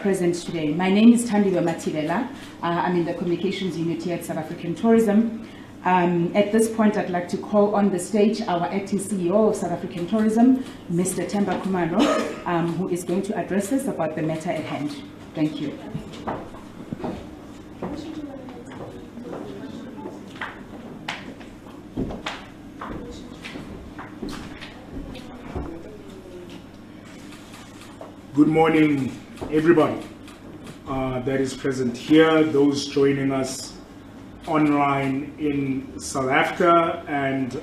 present today. My name is Thandiwe Mathibela. I'm in the communications unit here at South African Tourism. At this point, I'd like to call on the stage our acting CEO of South African Tourism, Mr. Themba Khumalo, who is going to address us about the matter at hand. Thank you. Good morning, everybody that is present here, those joining us online in South Africa, and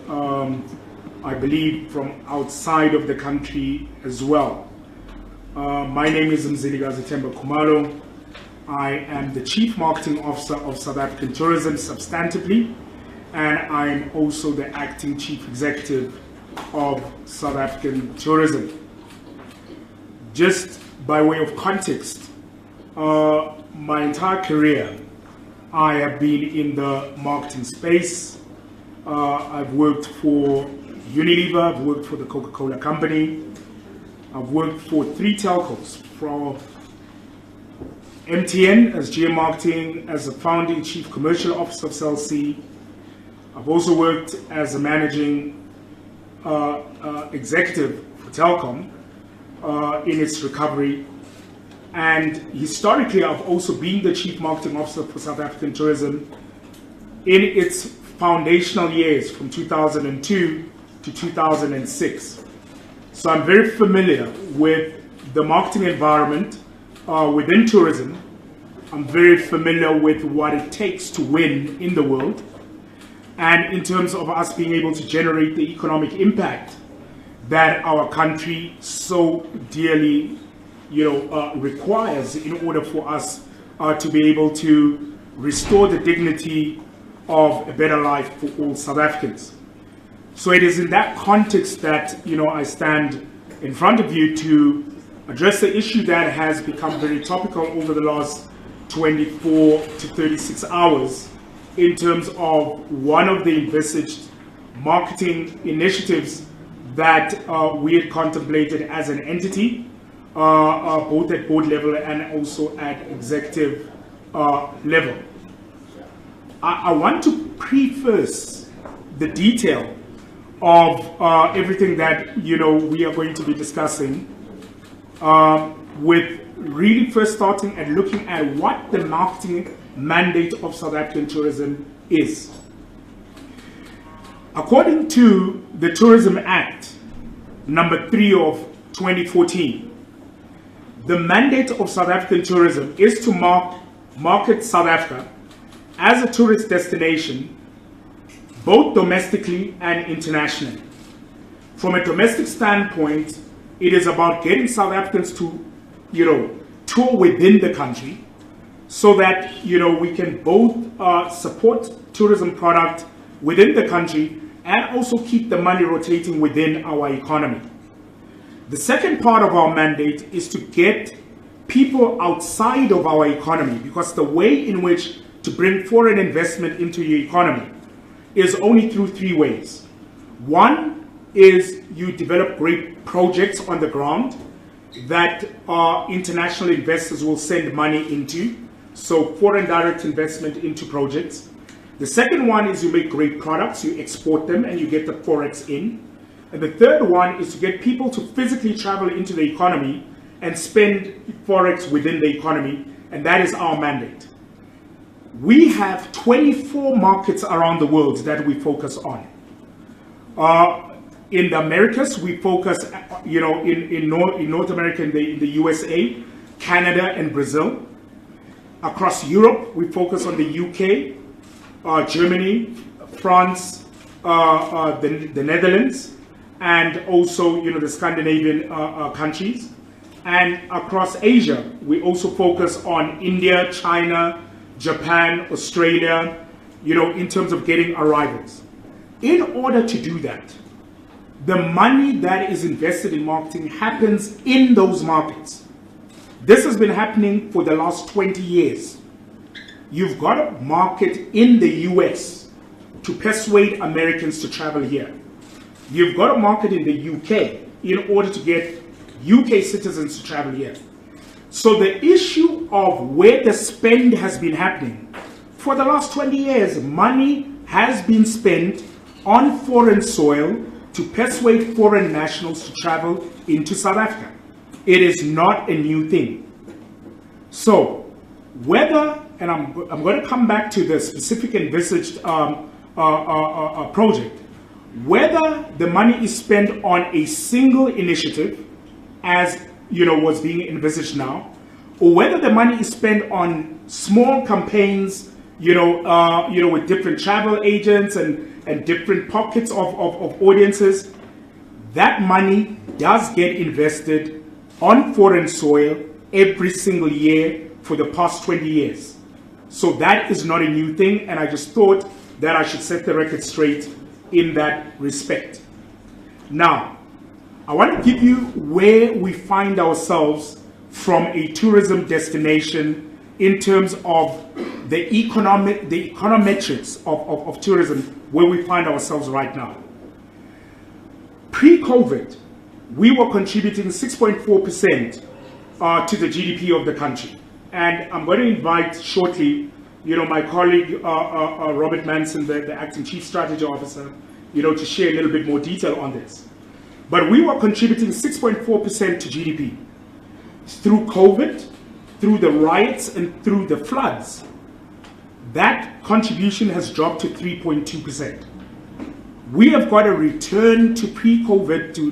I believe from outside of the country as well. My name is Mzilikazi Themba Khumalo. I am the Chief Marketing Officer of South African Tourism substantively, and I'm also the Acting Chief Executive of South African Tourism. Just by way of context, my entire career, I have been in the marketing space. I've worked for Unilever, I've worked for the Coca-Cola Company, I've worked for 3 telcos, from MTN as GM Marketing, as a founding Chief Commercial Officer of Cell C. I've also worked as a managing executive for Telkom in its recovery. And historically, I've also been the Chief Marketing Officer for South African Tourism in its foundational years from 2002 to 2006. So I'm very familiar with the marketing environment within tourism. I'm very familiar with what it takes to win in the world, and in terms of us being able to generate the economic impact that our country so dearly, requires in order for us to be able to restore the dignity of a better life for all South Africans. So it is in that context that, I stand in front of you to address the issue that has become very topical over the last 24 to 36 hours in terms of one of the envisaged marketing initiatives that we had contemplated as an entity, both at board level and also at executive level. I want to preface the detail of everything that we are going to be discussing with really first starting and looking at what the marketing mandate of South African tourism is. According to the Tourism Act, number 3 of 2014, the mandate of South African tourism is to market South Africa as a tourist destination, both domestically and internationally. From a domestic standpoint, it is about getting South Africans to, tour within the country so that, we can both support tourism product within the country and also keep the money rotating within our economy. The second part of our mandate is to get people outside of our economy, because the way in which to bring foreign investment into your economy is only through 3 ways. One is you develop great projects on the ground that international investors will send money into, so foreign direct investment into projects. The second one is you make great products, you export them, and you get the forex in. And the third one is to get people to physically travel into the economy and spend forex within the economy, and that is our mandate. We have 24 markets around the world that we focus on. In the Americas, we focus, in North America, in the USA, Canada, and Brazil. Across Europe, we focus on the UK, Germany, France, the Netherlands, and also the Scandinavian countries. And across Asia, we also focus on India, China, Japan, Australia, in terms of getting arrivals. In order to do that, the money that is invested in marketing happens in those markets. This has been happening for the last 20 years. You've got to market in the US to persuade Americans to travel here. You've got to market in the UK in order to get UK citizens to travel here. So the issue of where the spend has been happening, for the last 20 years, money has been spent on foreign soil to persuade foreign nationals to travel into South Africa. It is not a new thing. So whether, and I'm going to come back to the specific envisaged project, whether the money is spent on a single initiative, as was being envisaged now, or whether the money is spent on small campaigns, with different travel agents and different pockets of audiences, that money does get invested on foreign soil every single year for the past 20 years. So that is not a new thing, and I just thought that I should set the record straight in that respect. Now, I want to give you where we find ourselves from a tourism destination in terms of the econometrics of tourism, where we find ourselves right now. Pre-COVID, we were contributing 6.4% to the GDP of the country. And I'm going to invite shortly, my colleague, Robert Manson, the acting chief strategy officer, to share a little bit more detail on this. But we were contributing 6.4% to GDP. Through COVID, through the riots, and through the floods, that contribution has dropped to 3.2%. We have got to return to pre-COVID to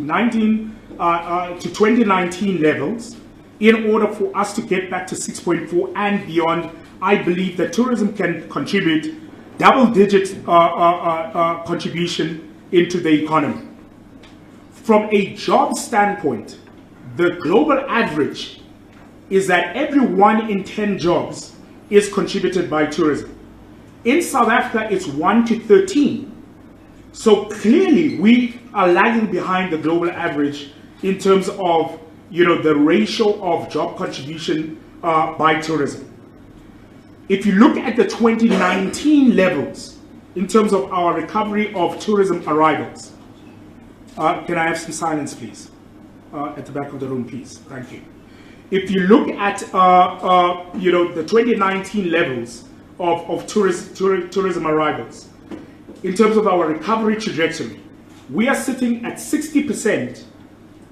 2019 levels in order for us to get back to 6.4 and beyond. I believe that tourism can contribute double-digit contribution into the economy. From a job standpoint, the global average is that every 1 in 10 jobs is contributed by tourism. In South Africa, it's 1 to 13. So clearly, we are lagging behind the global average in terms of, the ratio of job contribution by tourism. If you look at the 2019 levels in terms of our recovery of tourism arrivals, can I have some silence, please? At the back of the room, please. Thank you. If you look at the 2019 levels of tourism arrivals, in terms of our recovery trajectory, we are sitting at 60%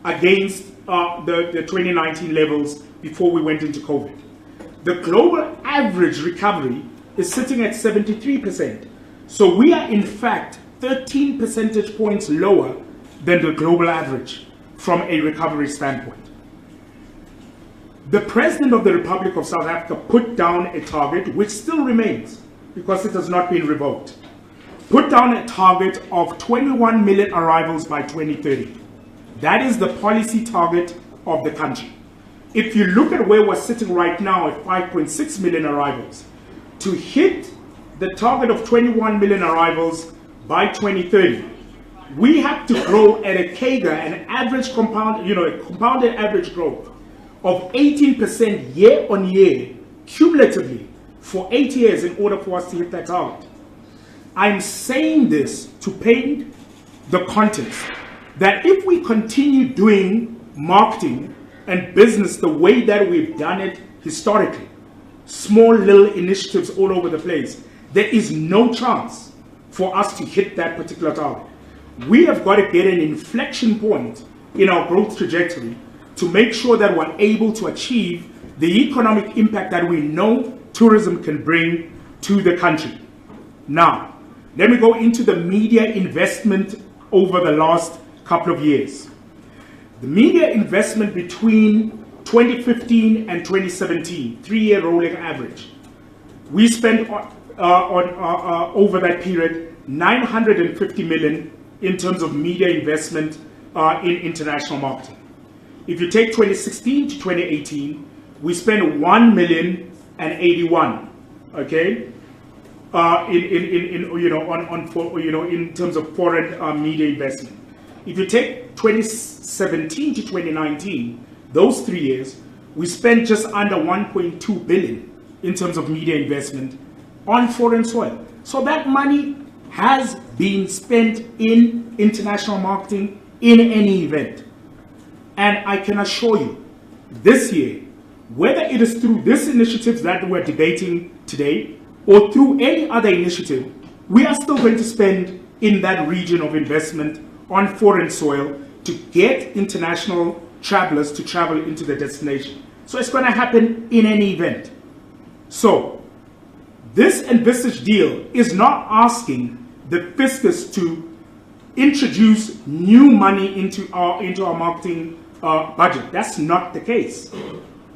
against the 2019 levels before we went into COVID. The global average recovery is sitting at 73%. So we are in fact 13 percentage points lower than the global average from a recovery standpoint. The President of the Republic of South Africa put down a target, which still remains because it has not been revoked, put down a target of 21 million arrivals by 2030. That is the policy target of the country. If you look at where we're sitting right now at 5.6 million arrivals, to hit the target of 21 million arrivals by 2030, we have to grow at a CAGR, an average compounded average growth of 18% year on year, cumulatively, for 8 years in order for us to hit that target. I'm saying this to paint the context that if we continue doing marketing and business the way that we've done it historically, small little initiatives all over the place, there is no chance for us to hit that particular target. We have got to get an inflection point in our growth trajectory to make sure that we're able to achieve the economic impact that we know tourism can bring to the country. Now, let me go into the media investment over the last couple of years. The media investment between 2015 and 2017, 3-year rolling average, we spent over that period 950 million in terms of media investment in international marketing. If you take 2016 to 2018, we spent 1,081,000, okay, in terms of foreign media investment. If you take 2017 to 2019, those 3 years, we spent just under 1.2 billion in terms of media investment on foreign soil. So that money has been spent in international marketing in any event. And I can assure you, this year, whether it is through this initiative that we're debating today or through any other initiative, we are still going to spend in that region of investment on foreign soil to get international travelers to travel into the destination. So it's going to happen in any event. So this envisaged deal is not asking the fiscus to introduce new money into our marketing budget. That's not the case.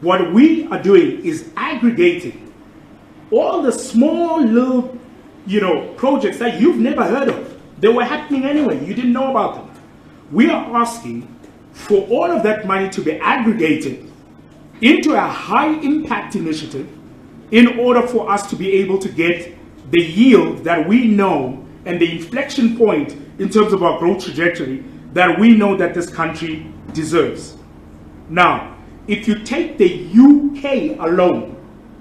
What we are doing is aggregating all the small little, projects that you've never heard of. They were happening anyway. You didn't know about them. We are asking for all of that money to be aggregated into a high impact initiative in order for us to be able to get the yield that we know and the inflection point in terms of our growth trajectory that we know that this country deserves. Now, if you take the UK alone,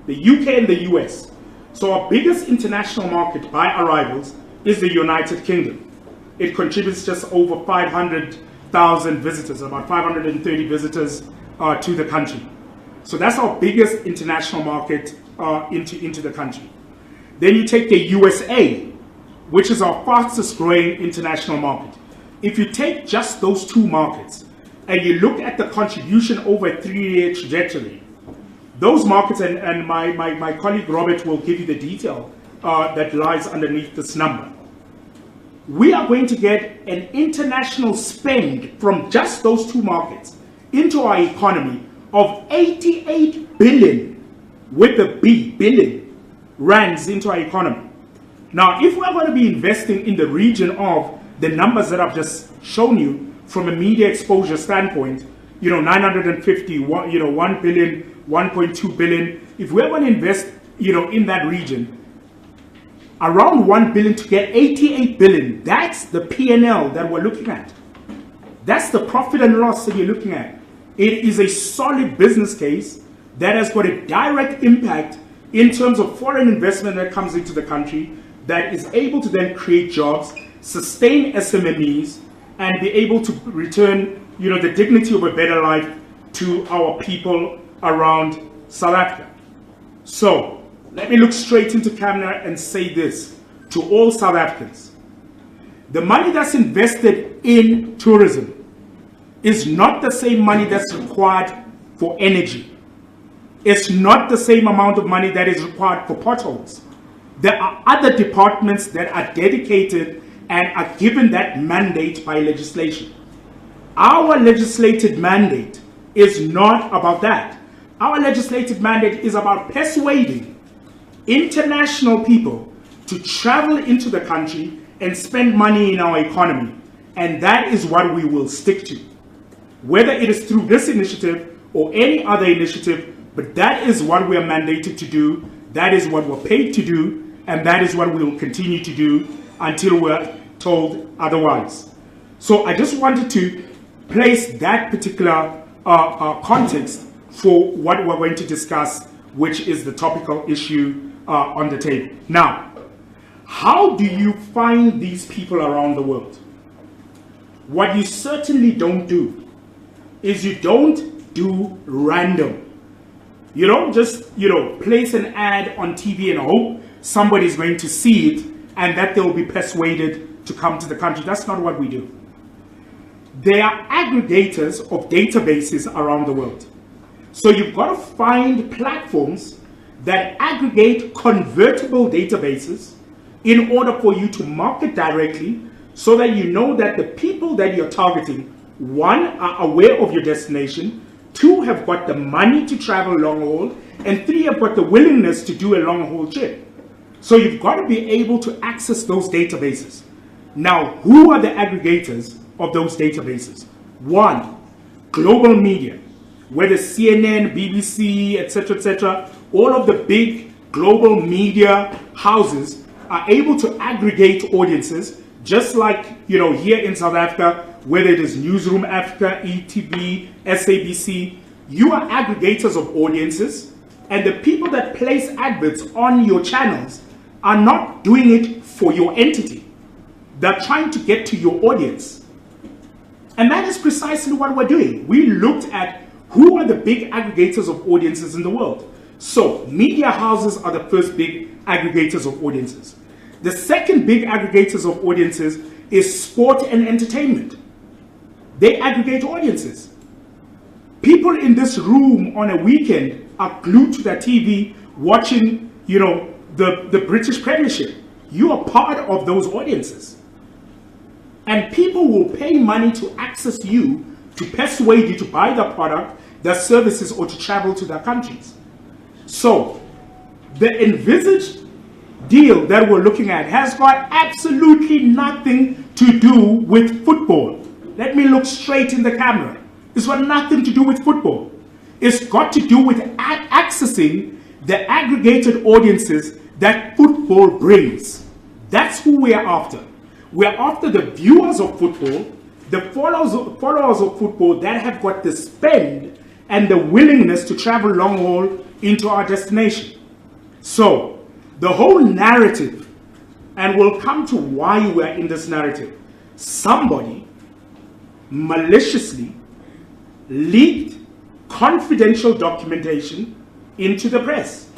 the UK and the US, so our biggest international market by arrivals is the United Kingdom. It contributes just over 500,000 visitors, about 530 visitors to the country. So that's our biggest international market into the country. Then you take the USA, which is our fastest growing international market. If you take just those two markets and you look at the contribution over a 3-year trajectory, those markets, and my colleague Robert will give you the detail that lies underneath this number. We are going to get an international spend from just those two markets into our economy of 88 billion, with the B, billion, rands into our economy. Now, if we're going to be investing in the region of the numbers that I've just shown you from a media exposure standpoint, 950, 1 billion, 1.2 billion, if we're going to invest, in that region, around 1 billion to get 88 billion, that's the P&L that we're looking at. That's the profit and loss that you're looking at. It is a solid business case that has got a direct impact in terms of foreign investment that comes into the country, that is able to then create jobs, sustain SMMEs, and be able to return, the dignity of a better life to our people around South Africa. So, let me look straight into camera and say this to all South Africans. The money that's invested in tourism is not the same money that's required for energy. It's not the same amount of money that is required for potholes. There are other departments that are dedicated and are given that mandate by legislation. Our legislated mandate is not about that. Our legislated mandate is about persuading international people to travel into the country and spend money in our economy. And that is what we will stick to, whether it is through this initiative or any other initiative. But that is what we are mandated to do. That is what we're paid to do. And that is what we will continue to do until we're told otherwise. So I just wanted to place that particular context for what we're going to discuss, which is the topical issue on the table. Now, how do you find these people around the world? What you certainly don't do is you don't do random. You don't just, place an ad on TV and hope somebody's going to see it and that they'll be persuaded to come to the country. That's not what we do. There are aggregators of databases around the world. So you've got to find platforms that aggregate convertible databases in order for you to market directly, so that you know that the people that you're targeting, one, are aware of your destination, two, have got the money to travel long haul, and three, have got the willingness to do a long haul trip. So you've got to be able to access those databases. Now, who are the aggregators of those databases? One, global media, whether CNN, BBC, etc., all of the big global media houses are able to aggregate audiences, just like, here in South Africa, whether it is Newsroom Africa, ETV, SABC, you are aggregators of audiences, and the people that place adverts on your channels are not doing it for your entity. They're trying to get to your audience. And that is precisely what we're doing. We looked at Who are the big aggregators of audiences in the world? So, media houses are the first big aggregators of audiences. The second big aggregators of audiences is sport and entertainment. They aggregate audiences. People in this room on a weekend are glued to their TV watching, the British Premiership. You are part of those audiences. And people will pay money to access you, to persuade you to buy the product, their services, or to travel to their countries. So, the envisaged deal that we're looking at has got absolutely nothing to do with football. Let me look straight in the camera. It's got nothing to do with football. It's got to do with accessing the aggregated audiences that football brings. That's who we are after. We are after the viewers of football, the followers of football that have got the spend and the willingness to travel long haul into our destination. So, the whole narrative, and we'll come to why we're in this narrative, somebody maliciously leaked confidential documentation into the press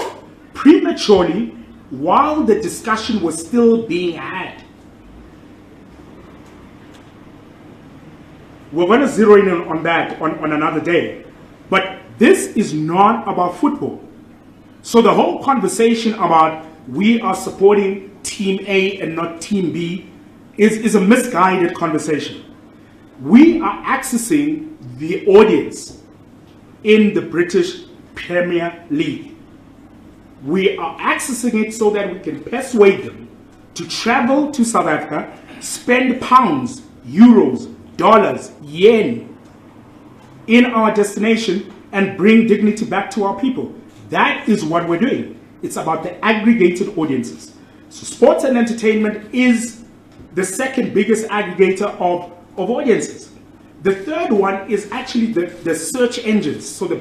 prematurely while the discussion was still being had. We're going to zero in on that on another day. But this is not about football. So the whole conversation about we are supporting Team A and not Team B is a misguided conversation. We are accessing the audience in the British Premier League. We are accessing it so that we can persuade them to travel to South Africa, spend pounds, euros, dollars, yen in our destination and bring dignity back to our people. That is what we're doing. It's about the aggregated audiences. So sports and entertainment is the second biggest aggregator of audiences. The third one is actually the search engines. So the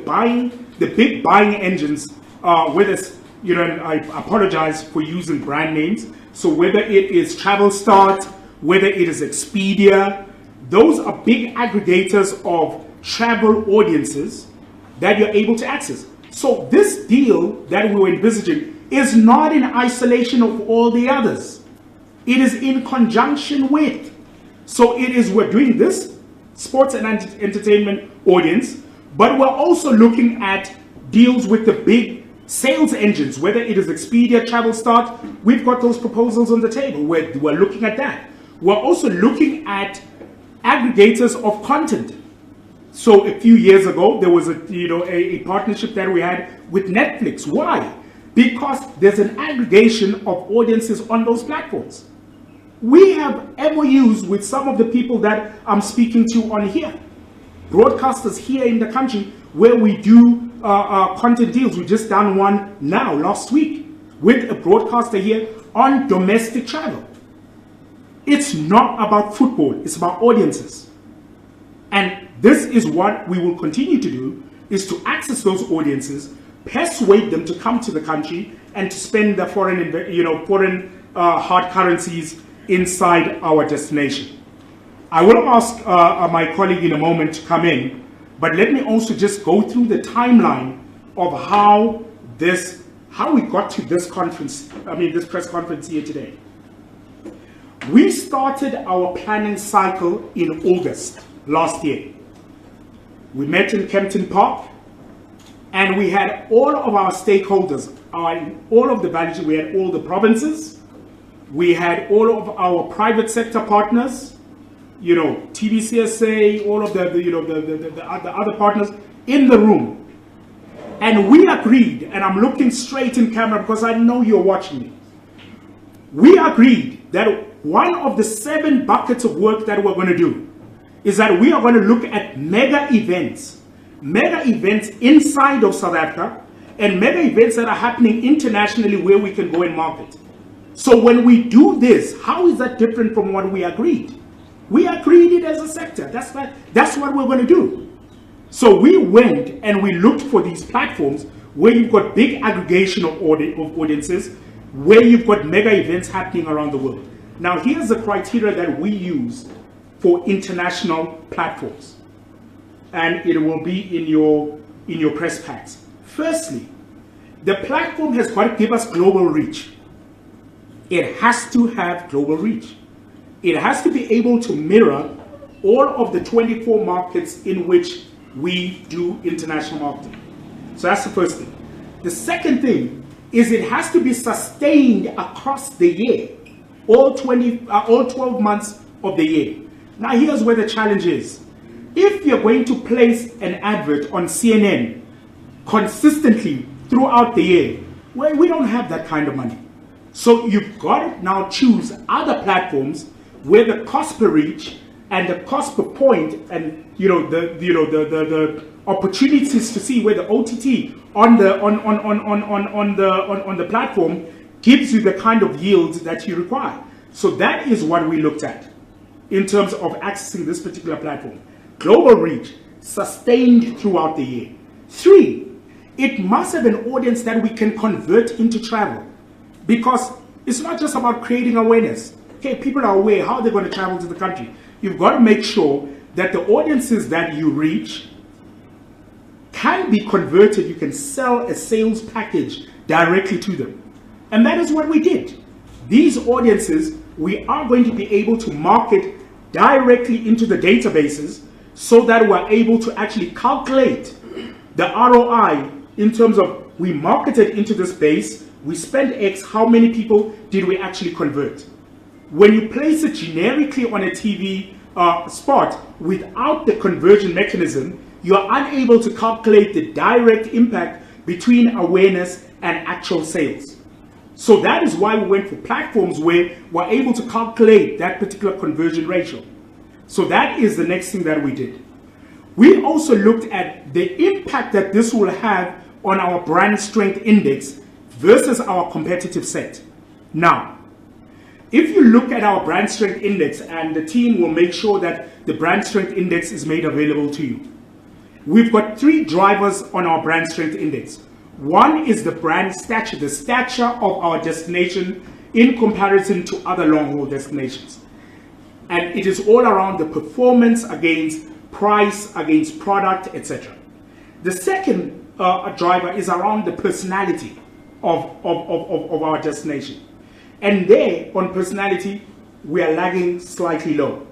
big buying engines, whether it's, and I apologize for using brand names. So whether it is TravelStart, whether it is Expedia, those are big aggregators of travel audiences that you're able to access. So this deal that we were envisaging is not in isolation of all the others. It is in conjunction with. So we're doing this sports and entertainment audience, but we're also looking at deals with the big sales engines, whether it is Expedia, TravelStart. We've got those proposals on the table. We're looking at that. We're also looking at aggregators of content. So a few years ago, there was a partnership that we had with Netflix. Why? Because there's an aggregation of audiences on those platforms. We have MOUs with some of the people that I'm speaking to on here, broadcasters here in the country, where we do content deals. We just done one last week, with a broadcaster here on domestic travel. It's not about football, it's about audiences. And this is what we will continue to do, is to access those audiences, persuade them to come to the country and to spend their foreign hard currencies inside our destination. I will ask my colleague in a moment to come in, but let me also just go through the timeline of how we got to this this press conference here today. We started our planning cycle in August last year. We met in Kempton Park, and we had all of our stakeholders, all of the values. We had all the provinces, we had all of our private sector partners, TBCSA, all of the other partners in the room. And we agreed, and I'm looking straight in camera because I know you're watching me. We agreed that one of the 7 buckets of work that we're going to do is that we are going to look at mega events inside of South Africa and mega events that are happening internationally where we can go and market. So when we do this, how is that different from what we agreed? We agreed it as a sector. That's what we're going to do. So we went and we looked for these platforms where you've got big aggregation of audiences, where you've got mega events happening around the world. Now, here's the criteria that we use for international platforms. and it will be in your press packs. Firstly, the platform has got to give us global reach. It has to have global reach. It has to be able to mirror all of the 24 markets in which we do international marketing. So that's the first thing. The second thing is it has to be sustained across the year, all 12 months of the year. Now here's where the challenge is. If you're going to place an advert on CNN consistently throughout the year, well, we don't have that kind of money. So you've got to now choose other platforms where the cost per reach and the cost per point and the opportunities to see where the OTT on the platform gives you the kind of yields that you require. So that is what we looked at in terms of accessing this particular platform. Global reach, sustained throughout the year. 3, it must have an audience that we can convert into travel, because it's not just about creating awareness. Okay, people are aware how they're going to travel to the country. You've got to make sure that the audiences that you reach can be converted. You can sell a sales package directly to them. And that is what we did. These audiences, we are going to be able to market directly into the databases so that we're able to actually calculate the ROI in terms of we marketed into this base, we spent X, how many people did we actually convert? When you place it generically on a TV spot without the conversion mechanism, you are unable to calculate the direct impact between awareness and actual sales. So that is why we went for platforms where we're able to calculate that particular conversion ratio. So that is the next thing that we did. We also looked at the impact that this will have on our brand strength index versus our competitive set. Now, if you look at our brand strength index, and the team will make sure that the brand strength index is made available to you. We've got 3 drivers on our brand strength index. One is the brand stature, the stature of our destination in comparison to other long-haul destinations. And it is all around the performance against price, against product, etc. The second driver is around the personality of our destination. And there, on personality, we are lagging slightly low.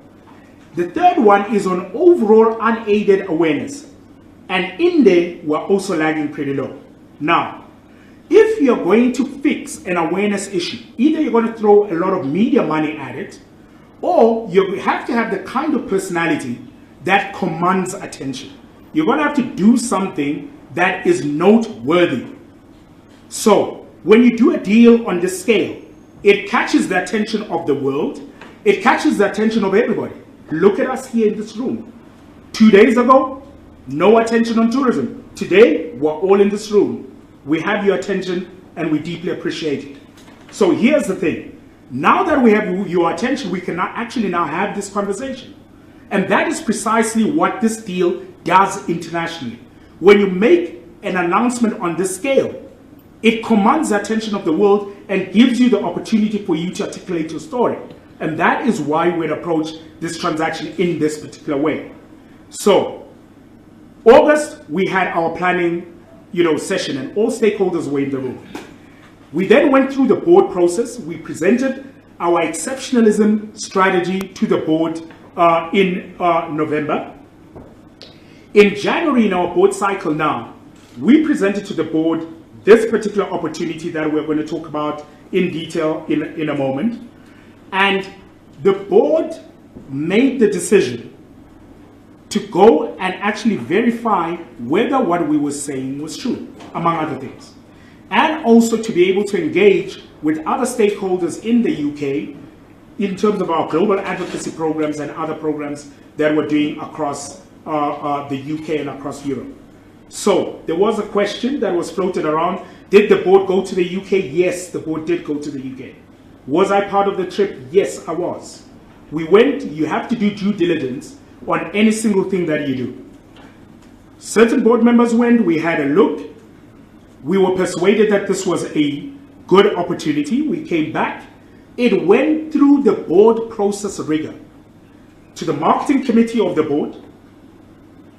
The third one is on overall unaided awareness. And in there, we're also lagging pretty low. Now, if you're going to fix an awareness issue, either you're going to throw a lot of media money at it, or you have to have the kind of personality that commands attention. You're going to have to do something that is noteworthy. So, when you do a deal on this scale, it catches the attention of the world. It catches the attention of everybody. Look at us here in this room. 2 days ago, no attention on tourism. Today, we're all in this room. We have your attention and we deeply appreciate it. So here's the thing. Now that we have your attention, we can actually now have this conversation. And that is precisely what this deal does internationally. When you make an announcement on this scale, it commands the attention of the world and gives you the opportunity for you to articulate your story. And that is why we'd approach this transaction in this particular way. So, August, we had our planning, session, and all stakeholders were in the room. We then went through the board process. We presented our exceptionalism strategy to the board in November. In January, in our board cycle now, we presented to the board this particular opportunity that we're going to talk about in detail in a moment. And the board made the decision to go and actually verify whether what we were saying was true, among other things. And also to be able to engage with other stakeholders in the UK in terms of our global advocacy programs and other programs that we're doing across the UK and across Europe. So there was a question that was floated around. Did the board go to the UK? Yes, the board did go to the UK. Was I part of the trip? Yes, I was. We went. You have to do due diligence on any single thing that you do. Certain board members went. We had a look. We were persuaded that this was a good opportunity. We came back. It went through the board process rigor to the marketing committee of the board,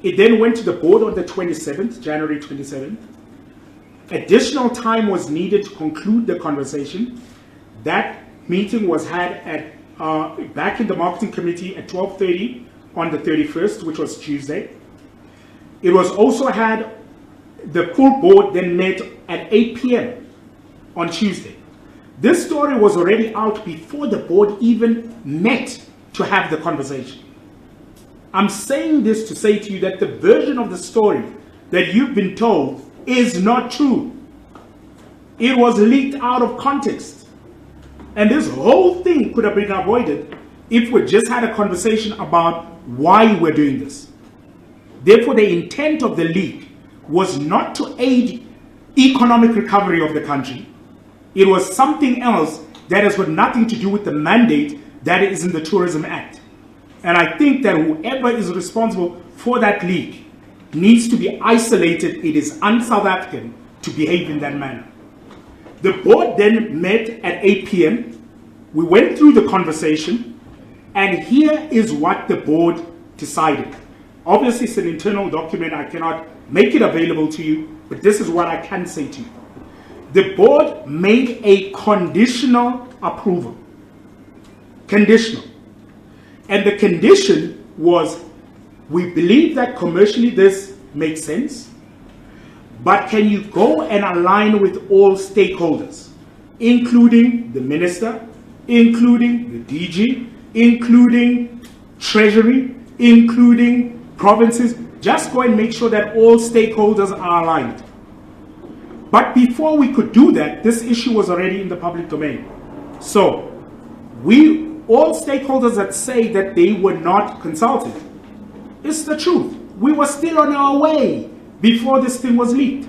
It then went to the board on the 27th, January 27th. Additional time was needed to conclude the conversation. That meeting was had at back in the marketing committee at 12:30 on the 31st, which was Tuesday. It was also had, the full board then met at 8 p.m. on Tuesday. This story was already out before the board even met to have the conversation. I'm saying this to say to you that the version of the story that you've been told is not true. It was leaked out of context. And this whole thing could have been avoided if we just had a conversation about why we're doing this. Therefore, the intent of the leak was not to aid economic recovery of the country. It was something else that has got nothing to do with the mandate that is in the Tourism Act. And I think that whoever is responsible for that leak needs to be isolated. It is un-South African to behave in that manner. The board then met at 8 p.m. We went through the conversation, and here is what the board decided. Obviously, it's an internal document. I cannot make it available to you, but this is what I can say to you. The board made a conditional approval. Conditional. And the condition was, we believe that commercially this makes sense, but can you go and align with all stakeholders, including the minister, including the DG, including Treasury, including provinces. Just go and make sure that all stakeholders are aligned. But before we could do that, this issue was already in the public domain. So all stakeholders that say that they were not consulted, it's the truth. We were still on our way before this thing was leaked.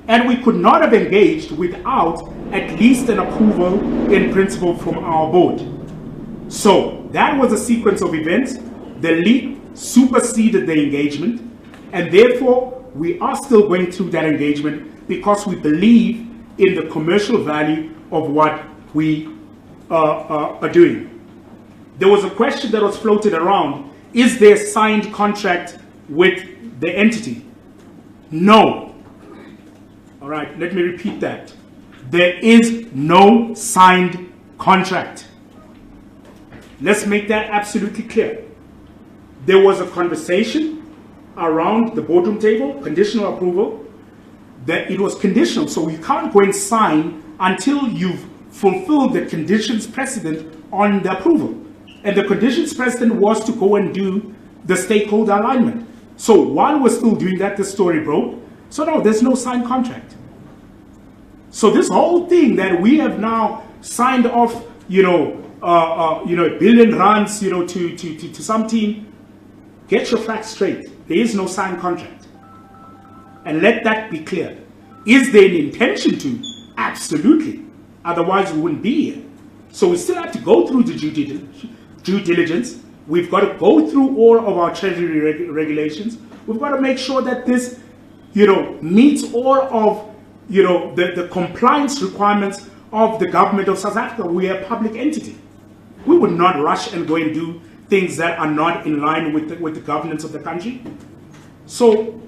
And we could not have engaged without at least an approval in principle from our board. So that was a sequence of events. The leak superseded the engagement, and therefore we are still going through that engagement because we believe in the commercial value of what we are doing. There was a question that was floated around, is there a signed contract with the entity? No. All right, let me repeat that. There is no signed contract. Let's make that absolutely clear. There was a conversation around the boardroom table, conditional approval, that it was conditional. So you can't go and sign until you've fulfilled the conditions precedent on the approval. And the conditions precedent was to go and do the stakeholder alignment. So while we're still doing that, the story broke. So no, there's no signed contract. So this whole thing that we have now signed off, a billion rands, to some team, get your facts straight. There is no signed contract. And let that be clear. Is there an intention to? Absolutely. Otherwise, we wouldn't be here. So we still have to go through the due diligence. We've got to go through all of our treasury regulations. We've got to make sure that this, meets all of, the compliance requirements of the government of South Africa. We are a public entity. We would not rush and go and do things that are not in line with the governance of the country. So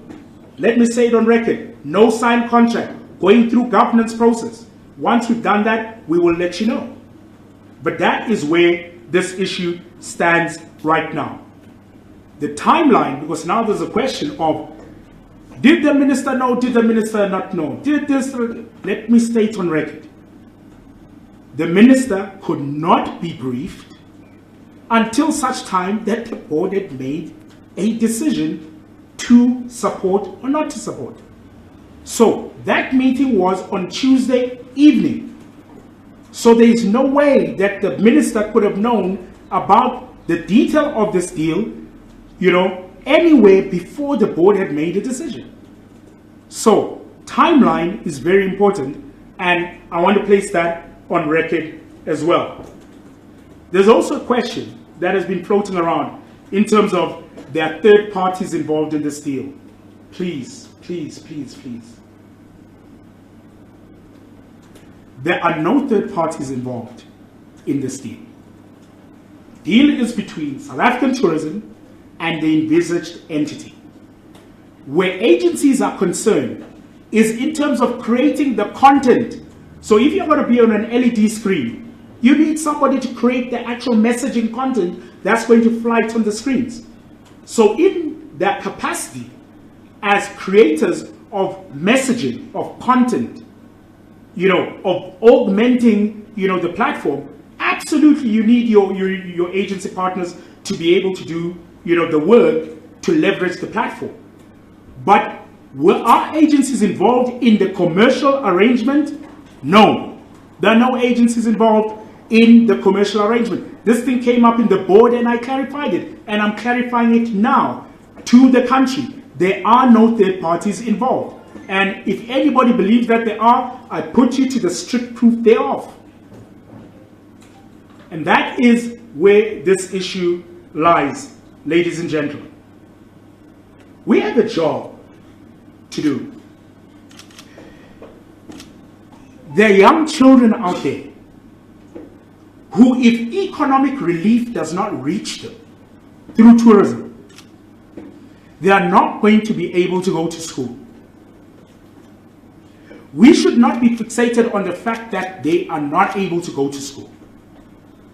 let me say it on record. No signed contract. Going through governance process. Once we've done that, we will let you know. But that is where this issue stands right now. The timeline, because now there's a question of, did the minister know, did the minister not know? Did this, let me state on record. The minister could not be briefed until such time that the board had made a decision to support or not to support. So that meeting was on Tuesday evening. So there is no way that the minister could have known about the detail of this deal, anywhere before the board had made a decision. So timeline is very important, and I want to place that on record as well. There's also a question that has been floating around in terms of there are third parties involved in this deal. Please, please, please, please. There are no third parties involved in this deal. Deal is between South African Tourism and the envisaged entity. Where agencies are concerned is in terms of creating the content. So if you're going to be on an LED screen, you need somebody to create the actual messaging content that's going to flight on the screens. So in that capacity, as creators of messaging, of content, of augmenting, the platform, absolutely you need your agency partners to be able to do, the work to leverage the platform. But were our agencies involved in the commercial arrangement? No. There are no agencies involved in the commercial arrangement. This thing came up in the board and I clarified it. And I'm clarifying it now to the country. There are no third parties involved. And if anybody believes that there are, I put you to the strict proof thereof. And that is where this issue lies, ladies and gentlemen. We have a job to do. There are young children out there who, if economic relief does not reach them through tourism, they are not going to be able to go to school. We should not be fixated on the fact that they are not able to go to school.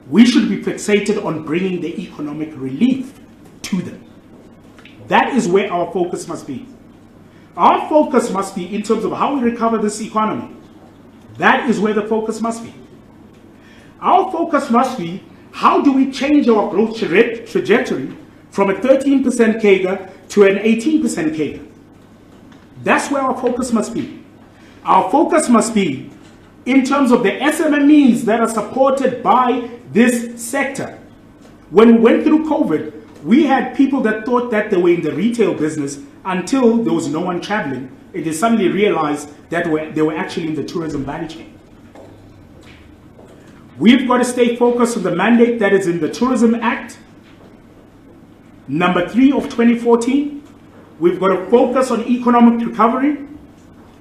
We should be fixated on bringing the economic relief to them. That is where our focus must be. Our focus must be in terms of how we recover this economy. That is where the focus must be. Our focus must be, how do we change our growth trajectory from a 13% CAGR to an 18% CAGR? That's where our focus must be. Our focus must be in terms of the SMMEs that are supported by this sector. When we went through COVID, we had people that thought that they were in the retail business until there was no one traveling, and they suddenly realized that they were actually in the tourism value chain. We've got to stay focused on the mandate that is in the Tourism Act, number 3 of 2014. We've got to focus on economic recovery.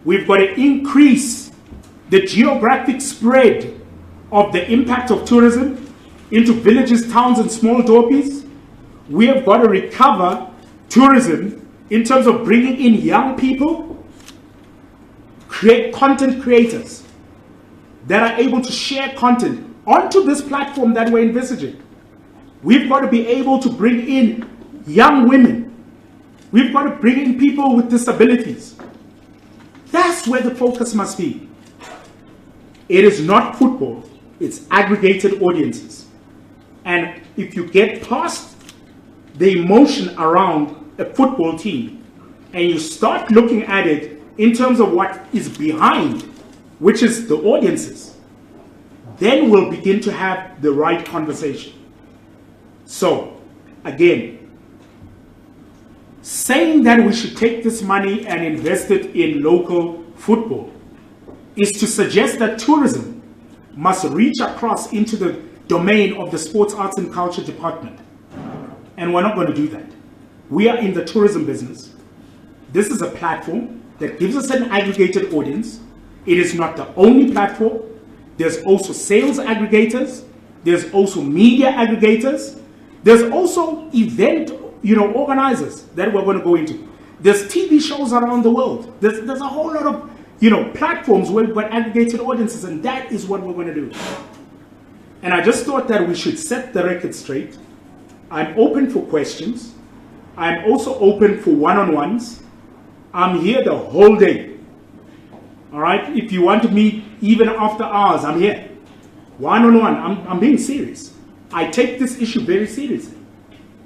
We've got to increase the geographic spread of the impact of tourism into villages, towns, and small dorpies. We have got to recover tourism in terms of bringing in young people, create content creators that are able to share content onto this platform that we're envisaging. We've got to be able to bring in young women. We've got to bring in people with disabilities. That's where the focus must be. It is not football, it's aggregated audiences. And if you get past the emotion around a football team and you start looking at it in terms of what is behind, which is the audiences, then we'll begin to have the right conversation. So, again, saying that we should take this money and invest it in local football is to suggest that tourism must reach across into the domain of the Sports, Arts and Culture Department. And we're not going to do that. We are in the tourism business. This is a platform that gives us an aggregated audience. It is not the only platform. There's also sales aggregators. There's also media aggregators. There's also event, organizers that we're going to go into. There's TV shows around the world. There's a whole lot of, platforms where we've got aggregated audiences, and that is what we're going to do. And I just thought that we should set the record straight. I'm open for questions. I'm also open for one-on-ones. I'm here the whole day. All right? If you want to meet even after hours, I'm here. One-on-one. I'm being serious. I take this issue very seriously.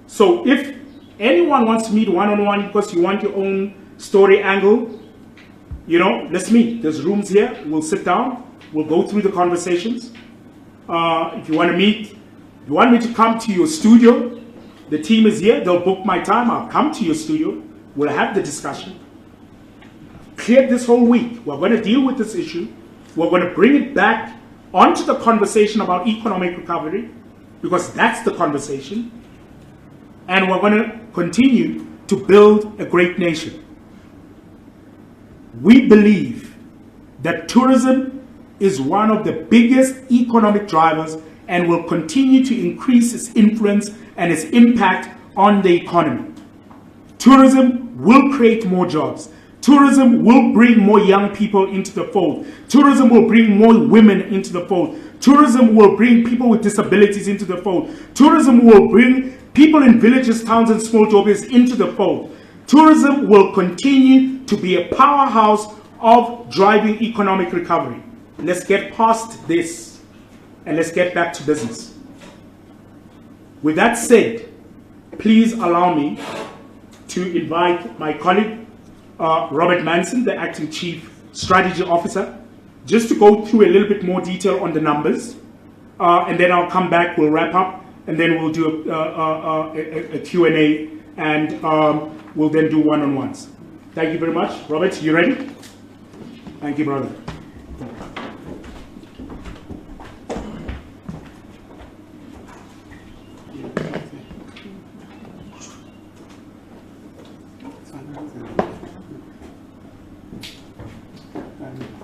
So if anyone wants to meet one-on-one because you want your own story angle, let's meet. There's rooms here. We'll sit down. We'll go through the conversations. If you want to meet, you want me to come to your studio, the team is here. They'll book my time. I'll come to your studio. We'll have the discussion. Clear this whole week. We're going to deal with this issue. We're going to bring it back onto the conversation about economic recovery, because that's the conversation. And we're going to continue to build a great nation. We believe that tourism is one of the biggest economic drivers and will continue to increase its influence and its impact on the economy. Tourism Tourism will create more jobs. Tourism will bring more young people into the fold. Tourism will bring more women into the fold. Tourism will bring people with disabilities into the fold. Tourism will bring people in villages, towns, and small jobbers into the fold. Tourism will continue to be a powerhouse of driving economic recovery. Let's get past this and let's get back to business. With that said, please allow me to invite my colleague, Robert Manson, the Acting Chief Strategy Officer, just to go through a little bit more detail on the numbers. And then I'll come back, we'll wrap up, and then we'll do a Q&A, and we'll then do one-on-ones. Thank you very much. Robert, you ready? Thank you, brother.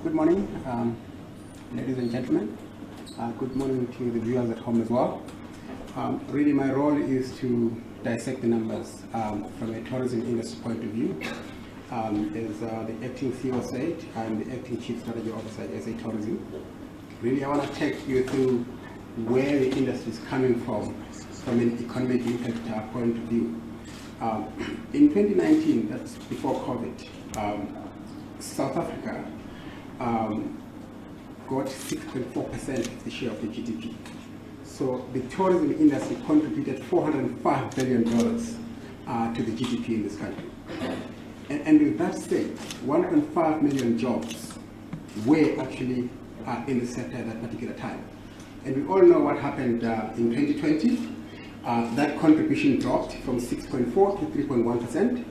Good morning, ladies and gentlemen. Good morning to the viewers at home as well. Really, my role is to dissect the numbers from a tourism industry point of view. As the acting CEO said, I'm the acting chief strategy officer at SA Tourism. Really, I want to take you through where the industry is coming from an economic impact point of view. In 2019, that's before COVID, South Africa got 6.4% of the share of the GDP. So the tourism industry contributed $405 billion to the GDP in this country. And with that said, 1.5 million jobs were actually in the sector at that particular time. And we all know what happened in 2020. That contribution dropped from 6.4 to 3.1%.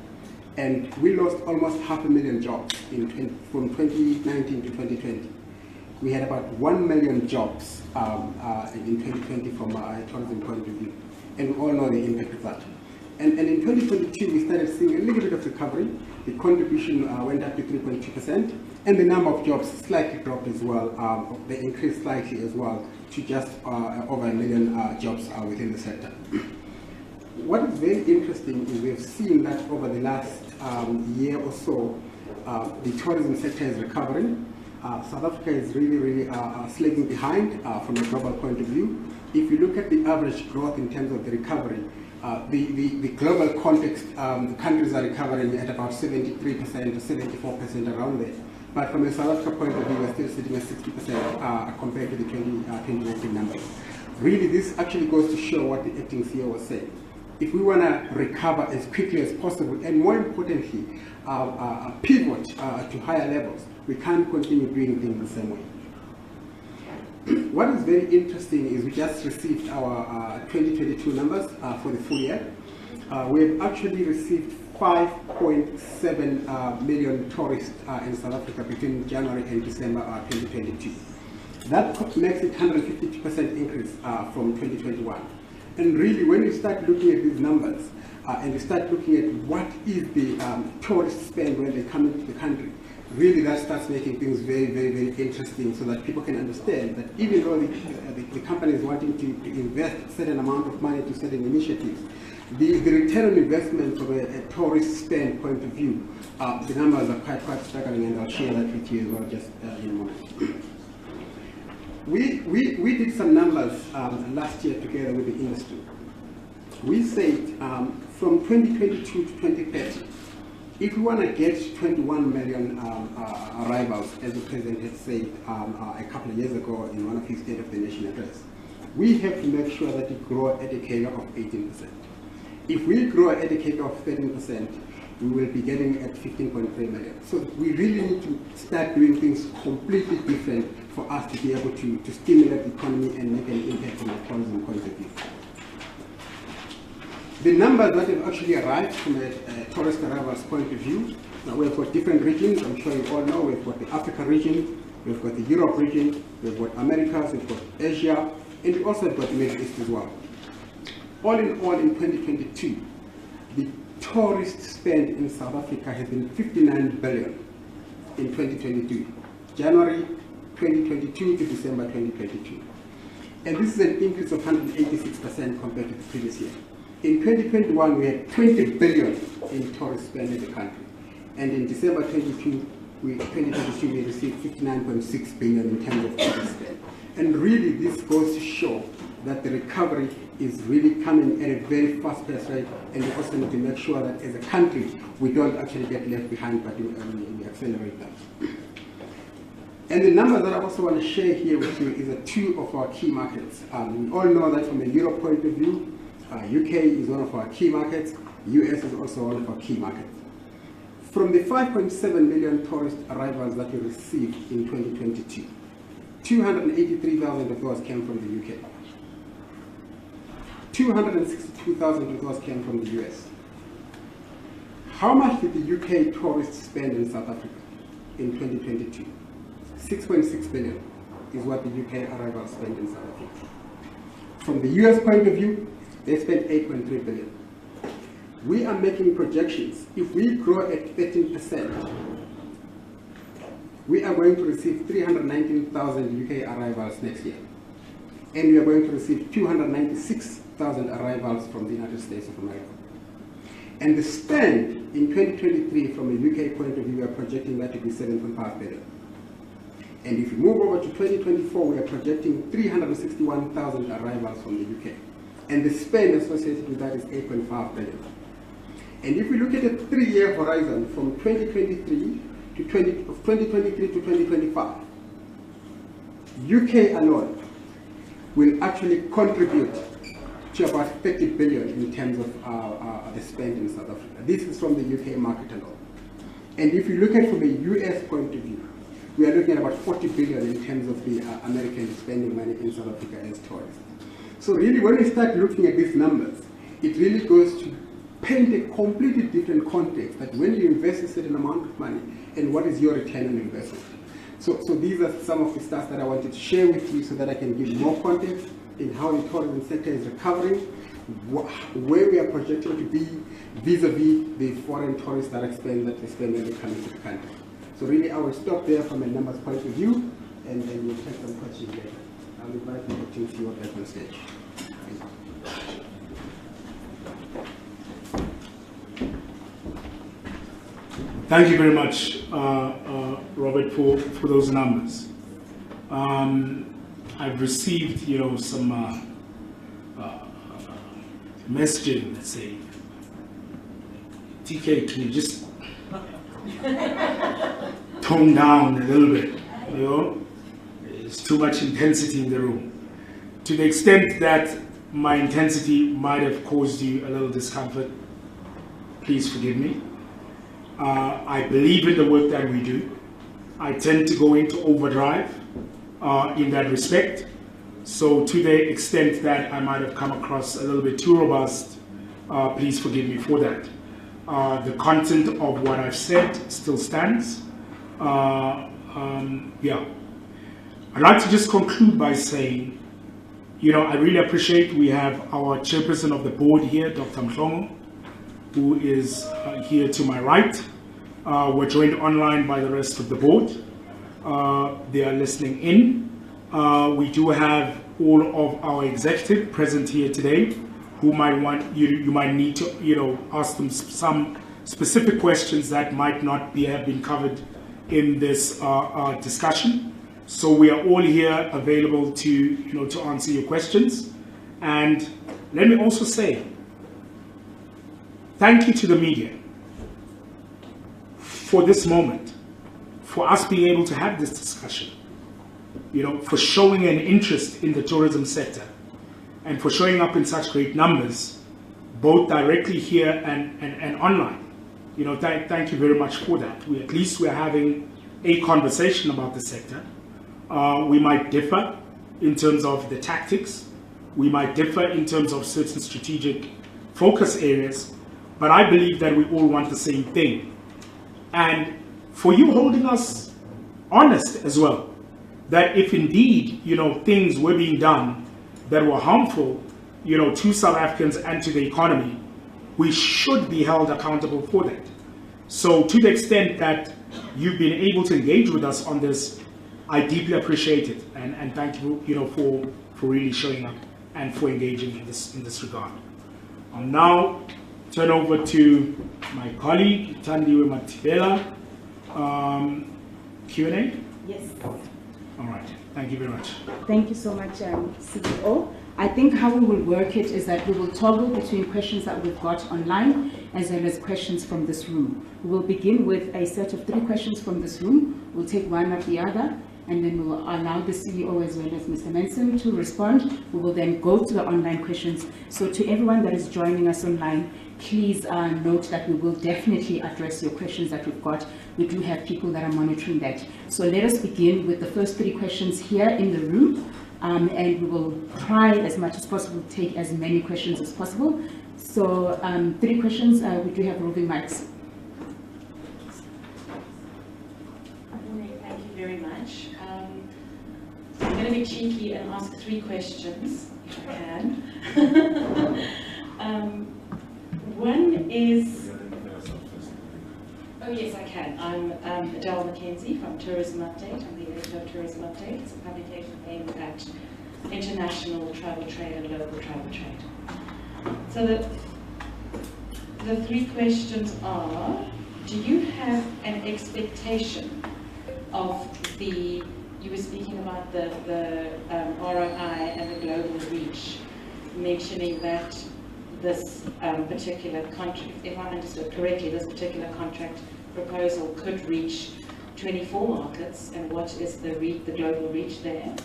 And we lost almost 500,000 jobs from 2019 to 2020. We had about 1 million jobs in 2020 from a tourism point of view. And we all know the impact of that. And in 2022, we started seeing a little bit of recovery. The contribution went up to 3.2%, and the number of jobs slightly dropped as well. They increased slightly as well to just over 1 million jobs within the sector. What is very interesting is we've seen that over the last year or so, the tourism sector is recovering. South Africa is really slagging behind from a global point of view. If you look at the average growth in terms of the recovery, the global context, countries are recovering at about 73% or 74% around there. But from a South Africa point of view, we're still sitting at 60% compared to the 2019 numbers. Really, this actually goes to show what the acting CEO was saying. If we want to recover as quickly as possible, and more importantly, pivot to higher levels, we can't continue doing things the same way. What is very interesting is we just received our 2022 numbers for the full year. We've actually received 5.7 million tourists in South Africa between January and December 2022. That makes it 152% increase from 2021. And really, when you start looking at these numbers and you start looking at what is the tourist spend when they come into the country, really that starts making things very interesting, so that people can understand that even though the company is wanting to invest a certain amount of money to certain initiatives, the return on investment from a tourist spend point of view, the numbers are quite staggering, and I'll share that with you as well just in a moment. We did some numbers last year together with the industry. We said from 2022 to 2030, if we want to get 21 million arrivals, as the President had said a couple of years ago in one of his State of the Nation address, we have to make sure that we grow at a CAGR of 18%. If we grow at a CAGR of 13%, we will be getting at 15.3 million. So we really need to start doing things completely different for us to be able to stimulate the economy and make an impact from a tourism point of view. The numbers that have actually arrived from a tourist arrivals point of view, now we've got different regions. I'm sure you all know we've got the Africa region, we've got the Europe region, we've got Americas, we've got Asia, and we also have got the Middle East as well. All in all, in 2022, the tourist spend in South Africa has been 59 billion in 2022, January 2022 to December 2022. And this is an increase of 186% compared to the previous year. In 2021, we had 20 billion in tourist spend in the country. And in December 2022, we received 59.6 billion in terms of tourist spend. And really, this goes to show that the recovery is really coming at a very fast pace rate, and we also need to make sure that as a country, we don't actually get left behind, but we accelerate that. And the number that I also want to share here with you is two of our key markets. We all know that from a Europe point of view, UK is one of our key markets, US is also one of our key markets. From the 5.7 million tourist arrivals that we received in 2022, 283,000 of those came from the UK. 262,000 of those came from the US. How much did the UK tourists spend in South Africa in 2022? 6.6 billion is what the UK arrivals spent in South Africa. From the US point of view, they spent 8.3 billion. We are making projections. If we grow at 13%, we are going to receive 319,000 UK arrivals next year. And we are going to receive 296,000 arrivals from the United States of America. And the spend in 2023 from a UK point of view, we are projecting that to be 7.5 billion. And if we move over to 2024, we are projecting 361,000 arrivals from the UK. And the spend associated with that is 8.5 billion. And if we look at a 3-year horizon from 2023 to 2025, UK alone will actually contribute to about 30 billion in terms of the spend in South Africa. This is from the UK market alone. And if you look at it from a US point of view, we are looking at about 40 billion in terms of the Americans spending money in South Africa as tourists. So really, when we start looking at these numbers, it really goes to paint a completely different context, that when you invest a certain amount of money, and what is your return on investment. So these are some of the stats that I wanted to share with you so that I can give more context in how the tourism sector is recovering, where we are projecting to be vis-a-vis the foreign tourists that they spend when they come into the country. So really, I will stop there from a numbers point of view, and then we'll take some questions later. I'll invite you to see what on stage. Thank you very much, Robert, for those numbers. I've received, some messaging that say, TK, can you just tone down a little bit? There's too much intensity in the room. To the extent that my intensity might have caused you a little discomfort, please forgive me. I believe in the work that we do. I tend to go into overdrive in that respect. So to the extent that I might have come across a little bit too robust, please forgive me for that. The content of what I've said still stands. Yeah. I'd like to just conclude by saying, I really appreciate we have our chairperson of the board here, Dr. Mhlongo, who is here to my right. We're joined online by the rest of the board. They are listening in. We do have all of our executive present here today, who might want you might need to ask them some specific questions that might not have been covered in this discussion. So we are all here available to answer your questions. And let me also say thank you to the media for this moment, for us being able to have this discussion, for showing an interest in the tourism sector, and for showing up in such great numbers, both directly here and online. Thank you very much for that. At least we're having a conversation about the sector. We might differ in terms of the tactics. We might differ in terms of certain strategic focus areas, but I believe that we all want the same thing. And for you holding us honest as well, that if indeed, things were being done that were harmful, to South Africans and to the economy, we should be held accountable for that. So to the extent that you've been able to engage with us on this, I deeply appreciate it, and thank you, for really showing up and for engaging in this regard. I'll now turn over to my colleague, Tandiwe Matibela. Q&A? Yes. All right. Thank you very much. Thank you so much, CEO. I think how we will work it is that we will toggle between questions that we've got online as well as questions from this room. We will begin with a set of 3 questions from this room. We'll take one after the other, and then we will allow the CEO as well as Mr. Manson to respond. We will then go to the online questions. So to everyone that is joining us online, please note that we will definitely address your questions that we've got. We do have people that are monitoring that. So let us begin with the first 3 questions here in the room. And we will try as much as possible to take as many questions as possible. So 3 questions, we do have roving mics. Thank you very much. I'm going to be cheeky and ask 3 questions, if I can. One is... Oh yes, I can. I'm Adele Mackenzie from Tourism Update. I'm the editor of Tourism Update. It's a publication aimed at international travel trade and local travel trade. So the 3 questions are, do you have an expectation of the, you were speaking about the ROI and the global reach, mentioning that this particular contract, if I understood correctly, this particular contract proposal could reach 24 markets, and what is the global reach there?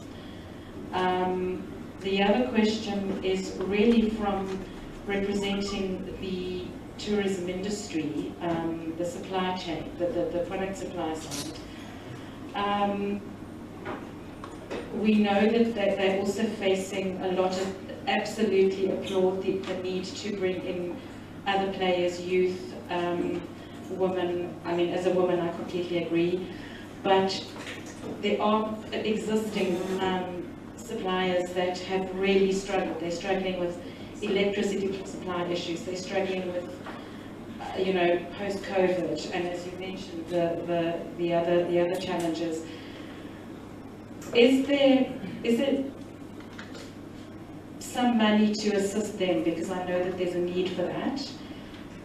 The other question is really from representing the tourism industry, the supply chain, the product supply side. We know that they're also facing a lot of, absolutely applaud the need to bring in other players, youth, women. I mean, as a woman, I completely agree. But there are existing suppliers that have really struggled. They're struggling with electricity supply issues. They're struggling with, you know, post-COVID, and as you mentioned, the other challenges. Is there some money to assist them, because I know that there's a need for that?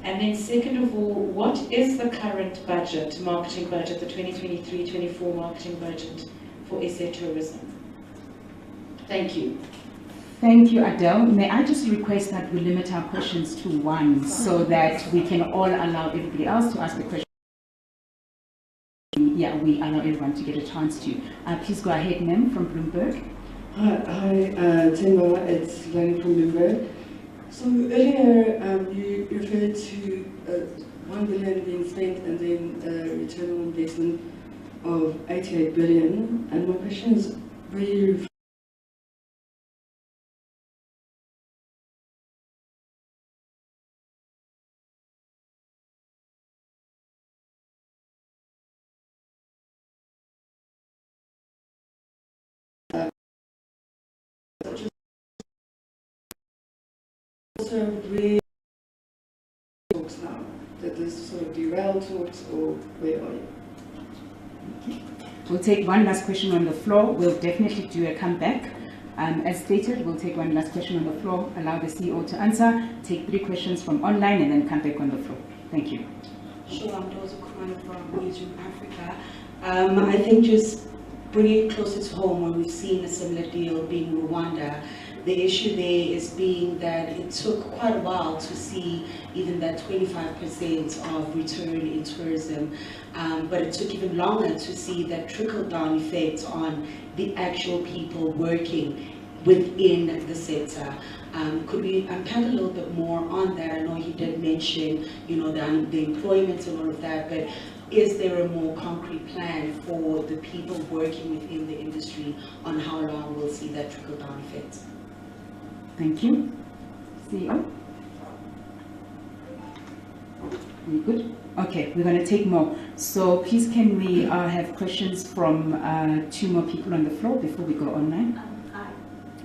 And then second of all, what is the current budget, marketing budget, the 2023-24 marketing budget for SA Tourism? Thank you. Thank you, Adele. May I just request that we limit our questions to 1 so that we can all allow everybody else to ask the question. Yeah, we allow everyone to get a chance to. Please go ahead, ma'am, from Bloomberg. Hi, Timba, it's Lani from Bloomberg. So earlier you referred to 1 billion being spent and then return on investment of 88 billion. And my question is, were you also really talks now, that this sort of derail talks, or where are you? We'll take one last question on the floor. We'll definitely do a comeback. As stated, we'll take one last question on the floor, allow the CEO to answer, take 3 questions from online, and then come back on the floor. Thank you. Sure, I'm Dozo Kumana from Newsroom Africa. I think just bringing it closer to home, when we've seen a similar deal being Rwanda, the issue there is being that it took quite a while to see even that 25% of return in tourism, but it took even longer to see that trickle-down effect on the actual people working within the sector. Could we unpack a little bit more on that? I know you did mention, you know, the employment and all of that, but is there a more concrete plan for the people working within the industry on how long we'll see that trickle-down effect? Thank you. CEO? You good? Okay, we're going to take more. So please can we have questions from 2 more people on the floor before we go online?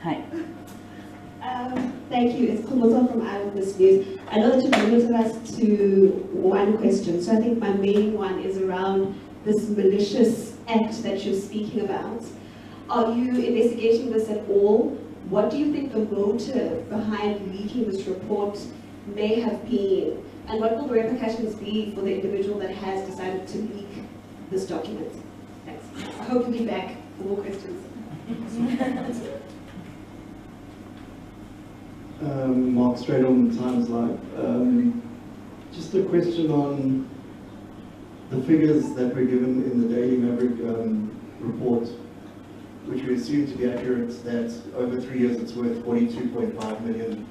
Hi. Thank you. It's Kumoto from Eyewitness News. I know that you've limited us to 1 question, so I think my main one is around this malicious act that you're speaking about. Are you investigating this at all? What do you think the motive behind leaking this report may have been, and what will the repercussions be for the individual that has decided to leak this document? Thanks. I hope you'll be back for more questions. Mark Stradom, Times Live. Just a question on the figures that were given in the Daily Maverick report, which we assume to be accurate, that over 3 years it's worth £42.5 million.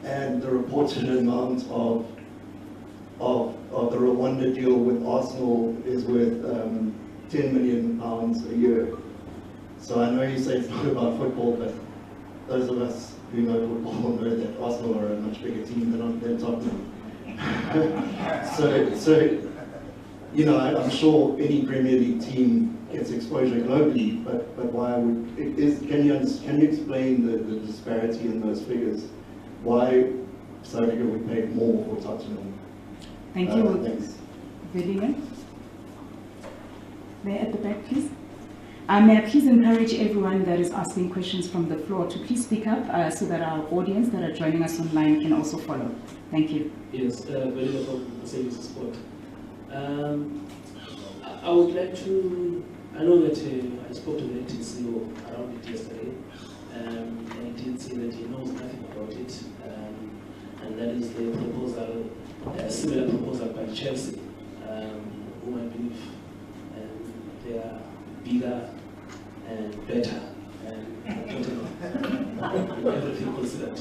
And the reported amount of the Rwanda deal with Arsenal is worth £10 million a year. So I know you say it's not about football, but those of us who know football know that Arsenal are a much bigger team than Tottenham. so you know, I'm sure any Premier League team gets exposure globally, but why would can you explain the disparity in those figures? Why South Africa would pay more for Tottenham? Thank you. Thanks. Vivian? There at the back, please. May I please encourage everyone that is asking questions from the floor to please speak up so that our audience that are joining us online can also follow. Thank you. Yes, very welcome, Service Sport. I would like to, I know that I spoke to the acting CEO around it yesterday, and he did say that he knows nothing about it, and that is the proposal, a similar proposal by Chelsea, whom I believe they are bigger and better and everything considered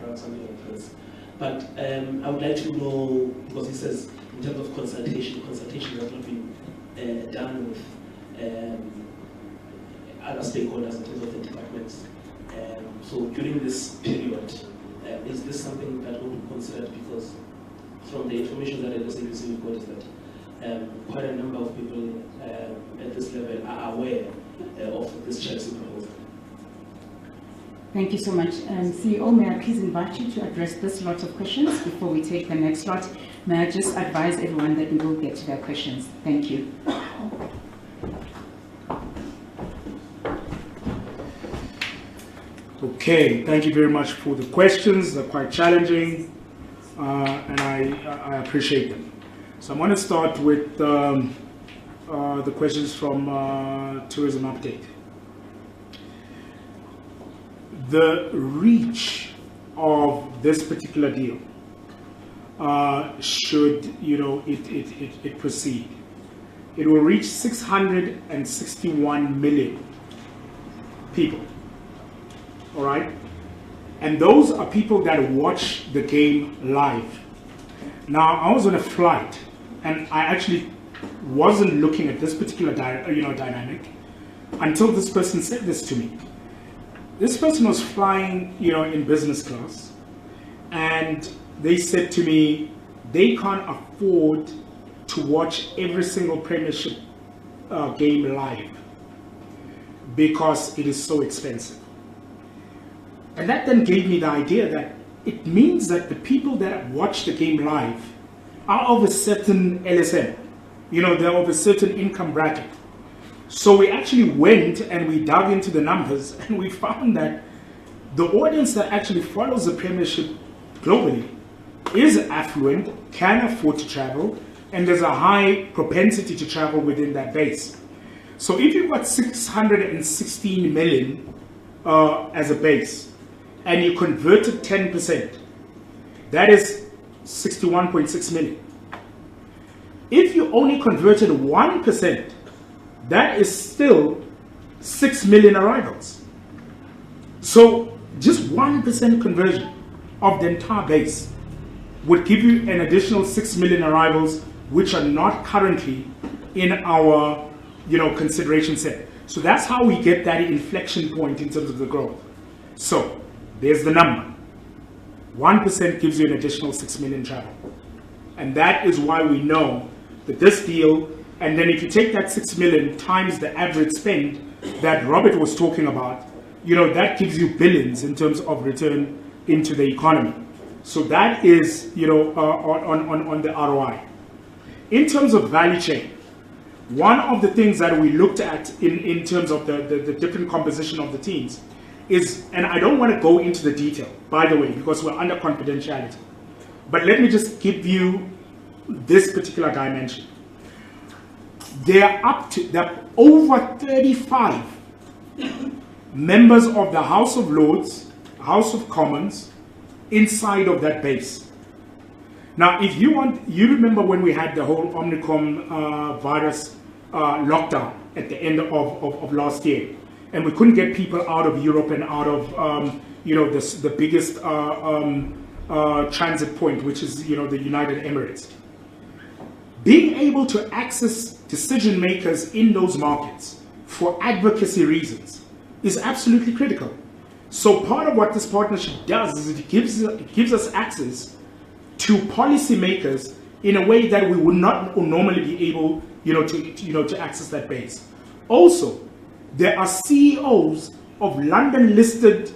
around something like this. But I would like to know, because he says in terms of consultation has not been done with other stakeholders in terms of the departments. So during this period, is this something that will be considered? Because from the information that the SABC report is that quite a number of people at this level are aware of this Chelsea proposal. Thank you so much. CEO, may I please invite you to address this lot of questions before we take the next lot? May I just advise everyone that we will get to their questions. Thank you. Okay, thank you very much for the questions. They're quite challenging, and I appreciate them. So I'm going to start with the questions from Tourism Update. The reach of this particular deal should, it proceed. It will reach 661 million people. All right? And those are people that watch the game live. Now, I was on a flight, and I actually wasn't looking at this particular dynamic until this person said this to me. This person was flying, in business class, and they said to me they can't afford to watch every single Premiership game live because it is so expensive. And that then gave me the idea that it means that the people that watch the game live are of a certain LSM, they're of a certain income bracket. So we actually went and we dug into the numbers, and we found that the audience that actually follows the Premiership globally is affluent, can afford to travel, and there's a high propensity to travel within that base. So if you've got 616 million as a base, and you converted 10%, that is 61.6 million. If you only converted 1%, that is still 6 million arrivals. So just 1% conversion of the entire base would give you an additional 6 million arrivals, which are not currently in our consideration set. So that's how we get that inflection point in terms of the growth. So there's the number. 1% gives you an additional 6 million travel. And that is why we know that this deal, and then if you take that 6 million times the average spend that Robert was talking about, that gives you billions in terms of return into the economy. So that is, on the ROI. In terms of value chain, one of the things that we looked at in terms of the different composition of the teams is, and I don't want to go into the detail, by the way, because we're under confidentiality, but let me just give you this particular dimension. There are over 35 members of the House of Lords, House of Commons, inside of that base. Now, if you want, you remember when we had the whole Omicron virus lockdown at the end of last year, and we couldn't get people out of Europe and out of the biggest transit point, which is the United Emirates. Being able to access decision makers in those markets for advocacy reasons is absolutely critical. So part of what this partnership does is it gives us access to policymakers in a way that we would not normally be able to access that base. Also, there are CEOs of London listed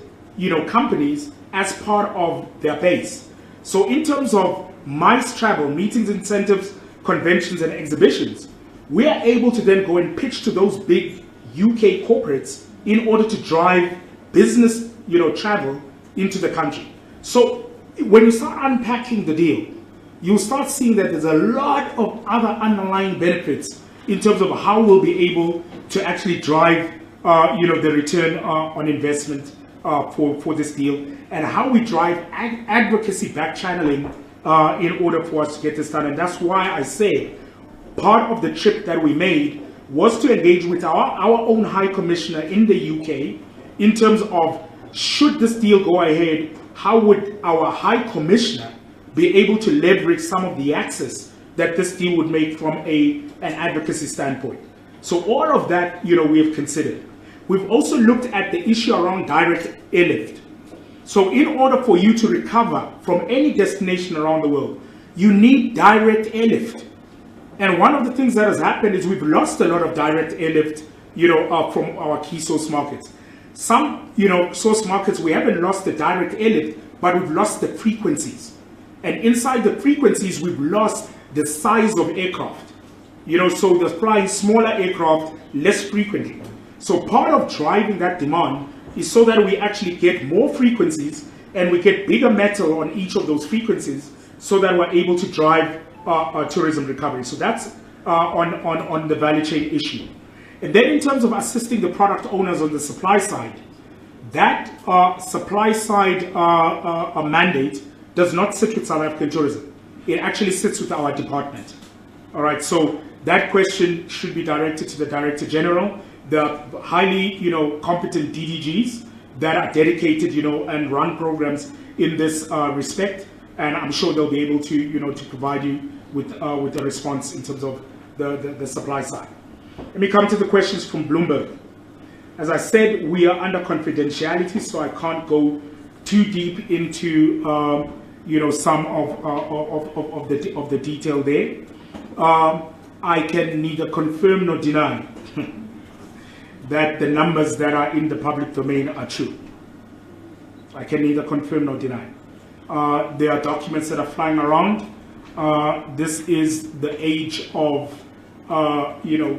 companies as part of their base. So in terms of MICE travel, meetings, incentives, conventions and exhibitions, we are able to then go and pitch to those big UK corporates in order to drive business travel into the country. So when you start unpacking the deal, you'll start seeing that there's a lot of other underlying benefits in terms of how we'll be able to actually drive the return on investment for this deal, and how we drive advocacy back channeling in order for us to get this done. And that's why I say part of the trip that we made was to engage with our own High Commissioner in the UK in terms of, should this deal go ahead, how would our High Commissioner be able to leverage some of the access that this deal would make from an advocacy standpoint. So all of that, we have considered. We've also looked at the issue around direct airlift. So in order for you to recover from any destination around the world, you need direct airlift. And one of the things that has happened is we've lost a lot of direct airlift, from our key source markets. Some, source markets, we haven't lost the direct airlift, but we've lost the frequencies. And inside the frequencies, we've lost the size of aircraft. So they're flying smaller aircraft less frequently. So part of driving that demand is so that we actually get more frequencies and we get bigger metal on each of those frequencies so that we're able to drive tourism recovery. So that's on the value chain issue. And then in terms of assisting the product owners on the supply side, that supply side mandate does not sit with South African tourism. It actually sits with our department. All right, so that question should be directed to the Director General, the highly competent DDGs that are dedicated and run programs in this respect, and I'm sure they'll be able to to provide you with a response in terms of the supply side. Let me come to the questions from Bloomberg. As I said, we are under confidentiality, so I can't go too deep into some of the detail there. I can neither confirm nor deny that the numbers that are in the public domain are true. I can neither confirm nor deny. There are documents that are flying around. This is the age of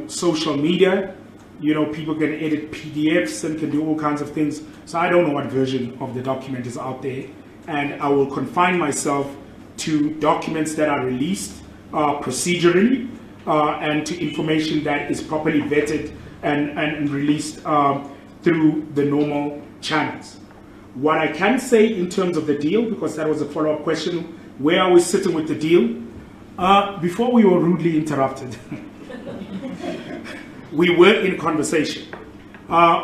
social media. People can edit PDFs and can do all kinds of things. So I don't know what version of the document is out there, and I will confine myself to documents that are released procedurally and to information that is properly vetted and released through the normal channels. What I can say in terms of the deal, because that was a follow-up question, where are we sitting with the deal? Before we were rudely interrupted, we were in conversation.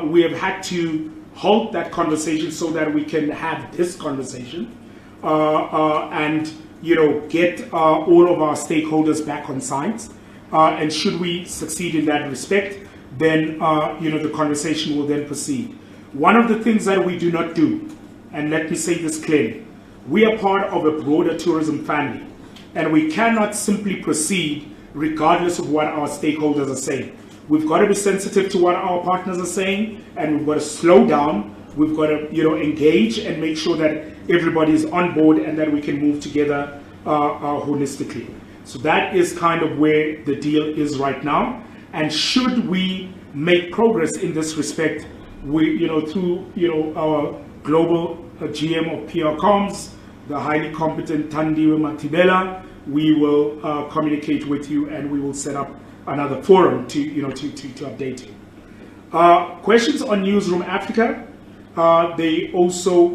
We have had to halt that conversation so that we can have this conversation and get all of our stakeholders back on site. And should we succeed in that respect, then the conversation will then proceed. One of the things that we do not do, and let me say this clearly, we are part of a broader tourism family, and we cannot simply proceed regardless of what our stakeholders are saying. We've got to be sensitive to what our partners are saying, and we've got to slow down. We've got to engage and make sure that everybody is on board and that we can move together holistically. So that is kind of where the deal is right now. And should we make progress in this respect, we, through, our global GM of PR Comms, the highly competent Thandiwe Matibela, we will communicate with you, and we will set up another forum to update you. Questions on Newsroom Africa, they also,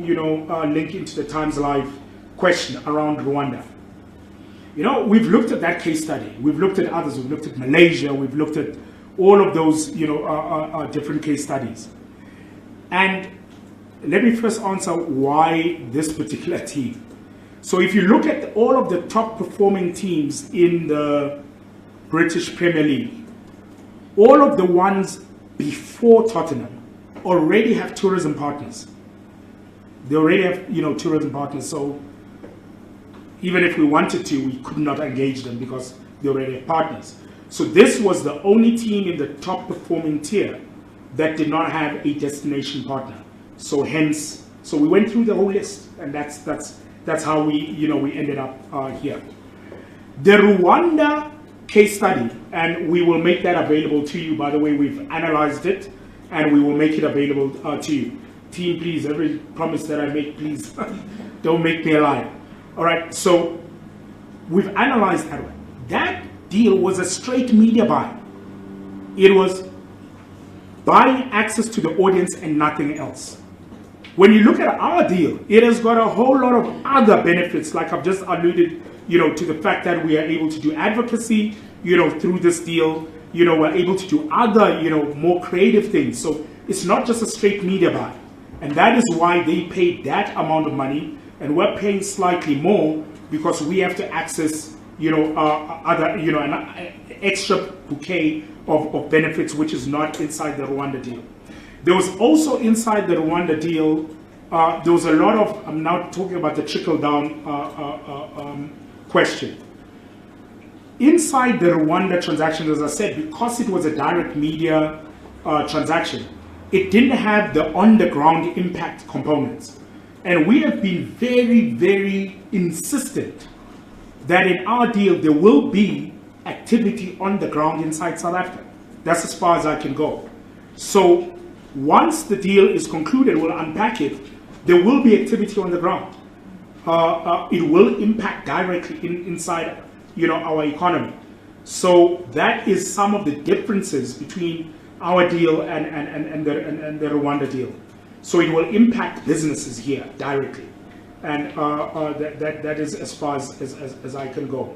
link into the Times Live question around Rwanda. We've looked at that case study. We've looked at others. We've looked at Malaysia. We've looked at all of those, different case studies. And let me first answer why this particular team. So if you look at all of the top performing teams in the British Premier League, all of the ones before Tottenham already have tourism partners. They already have, tourism partners. So even if we wanted to, we could not engage them because they already have partners. So this was the only team in the top performing tier that did not have a destination partner. So hence, so we went through the whole list, and that's how we, we ended up here. The Rwanda case study, and we will make that available to you. By the way, we've analyzed it, and we will make it available to you. Team, please, every promise that I make, please, don't make me a liar. All right, so we've analyzed that one. That deal was a straight media buy. It was buying access to the audience and nothing else. When you look at our deal, it has got a whole lot of other benefits, like I've just alluded, to the fact that we are able to do advocacy, through this deal. We're able to do other, more creative things. So it's not just a straight media buy. And that is why they paid that amount of money, and we're paying slightly more because we have to access, other, an extra bouquet of benefits, which is not inside the Rwanda deal. There was also inside the Rwanda deal, there was a lot of, I'm now talking about the trickle-down question. Inside the Rwanda transaction, as I said, because it was a direct media transaction, it didn't have the on-the-ground impact components. And we have been very, very insistent that in our deal, there will be activity on the ground inside South Africa. That's as far as I can go. So once the deal is concluded, we'll unpack it, there will be activity on the ground. It will impact directly inside, our economy. So that is some of the differences between our deal and the Rwanda deal. So it will impact businesses here directly. And that is as far as I can go.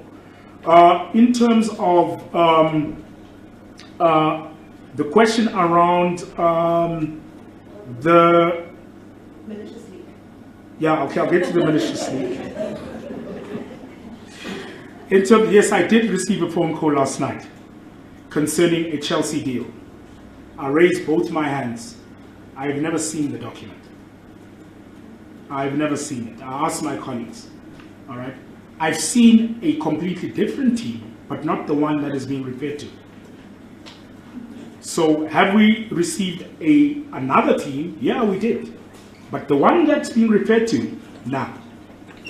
In terms of the question around the Malicious leak. Yeah, okay, I'll get to the malicious leak. In terms, yes, I did receive a phone call last night concerning a Chelsea deal. I raised both my hands. I've never seen the document. I've never seen it. I asked my colleagues. All right. I've seen a completely different team, but not the one that is being referred to. So have we received another team? Yeah, we did. But the one that's being referred to, nah,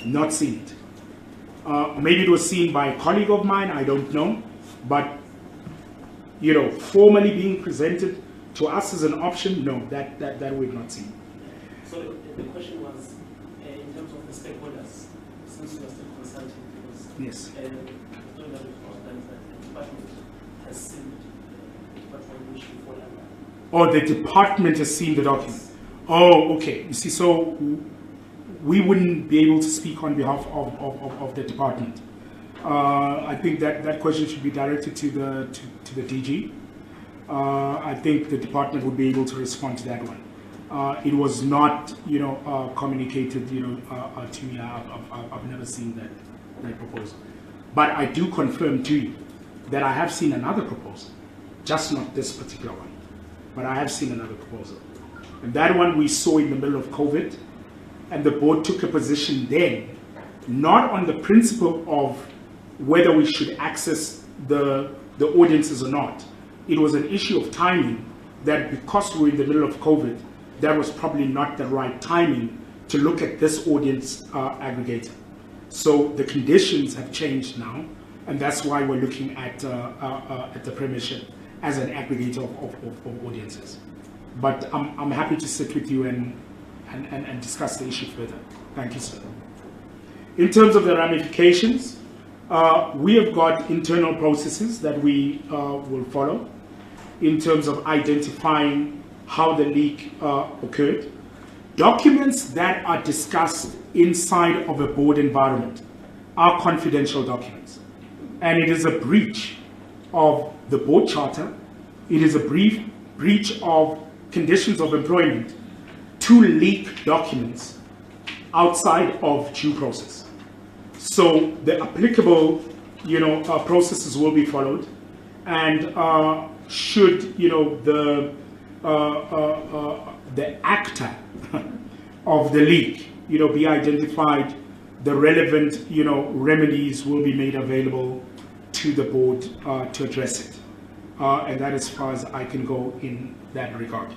not seen it. Maybe it was seen by a colleague of mine, I don't know. But, formally being presented to us as an option, no, that we've not seen. So the question was, in terms of the stakeholders, since you are still consulting, because yes. the department has seen what which you fall under. Oh, the department has seen the document. Oh, okay. You see, so we wouldn't be able to speak on behalf of the department. I think that question should be directed to the DG. I think the department would be able to respond to that one. It was not, communicated, to me. I've never seen that proposal. But I do confirm to you that I have seen another proposal, just not this particular one. But I have seen another proposal. And that one we saw in the middle of COVID, and the board took a position then, not on the principle of whether we should access the audiences or not. It was an issue of timing, that because we were in the middle of COVID, that was probably not the right timing to look at this audience aggregator. So the conditions have changed now, and that's why we're looking at the Premiership as an aggregator of audiences. but I'm happy to sit with you and discuss the issue further. Thank you, sir. In terms of the ramifications, we have got internal processes that we will follow in terms of identifying how the leak occurred. Documents that are discussed inside of a board environment are confidential documents. And it is a breach of the board charter. It is a breach of conditions of employment to leak documents outside of due process. So the applicable, processes will be followed, and should the actor of the leak, be identified, the relevant, remedies will be made available to the board to address it. And that is as far as I can go in that regard.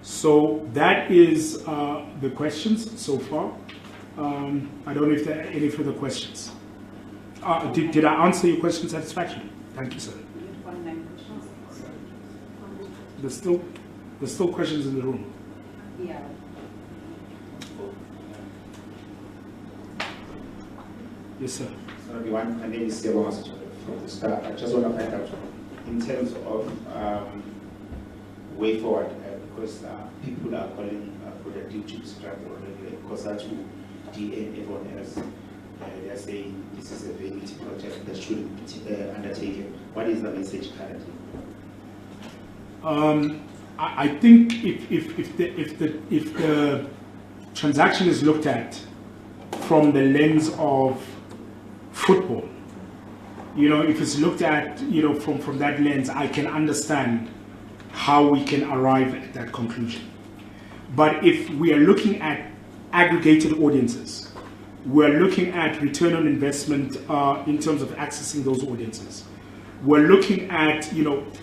So that is the questions so far. I don't know if there are any further questions. Did I answer your question satisfactorily? Thank you, sir. There's still questions in the room. Yeah. Yes, sir. So everyone, my name is Sebo from the Star. I just want to find out in terms of way forward, because people are calling for the deal to be scrapped already, because that's who DA and everyone else, they are saying this is a vanity project that shouldn't be undertaken. What is the message currently? I think if the transaction is looked at from the lens of football, if it's looked at, from that lens, I can understand how we can arrive at that conclusion. But if we are looking at aggregated audiences, we're looking at return on investment in terms of accessing those audiences. We're looking at,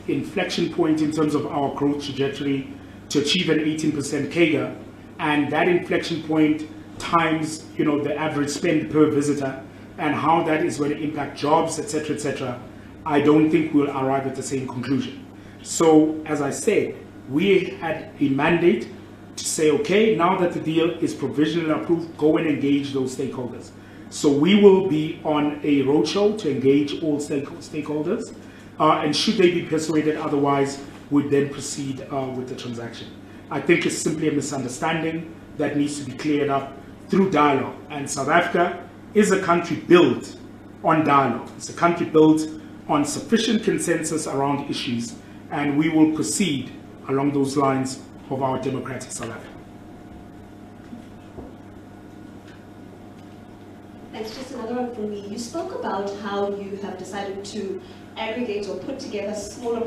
inflection point in terms of our growth trajectory to achieve an 18% CAGR, and that inflection point times, the average spend per visitor, and how that is going to impact jobs, etc., etc. I don't think we'll arrive at the same conclusion. So, as I said, we had a mandate to say, okay, now that the deal is provisionally approved, go and engage those stakeholders. So we will be on a roadshow to engage all stakeholders, and should they be persuaded otherwise, we'd then proceed with the transaction. I think it's simply a misunderstanding that needs to be cleared up through dialogue. And South Africa is a country built on dialogue. It's a country built on sufficient consensus around issues, and we will proceed along those lines of our democratic South Africa. Thanks. Just another one from me. You spoke about how you have decided to aggregate or put together smaller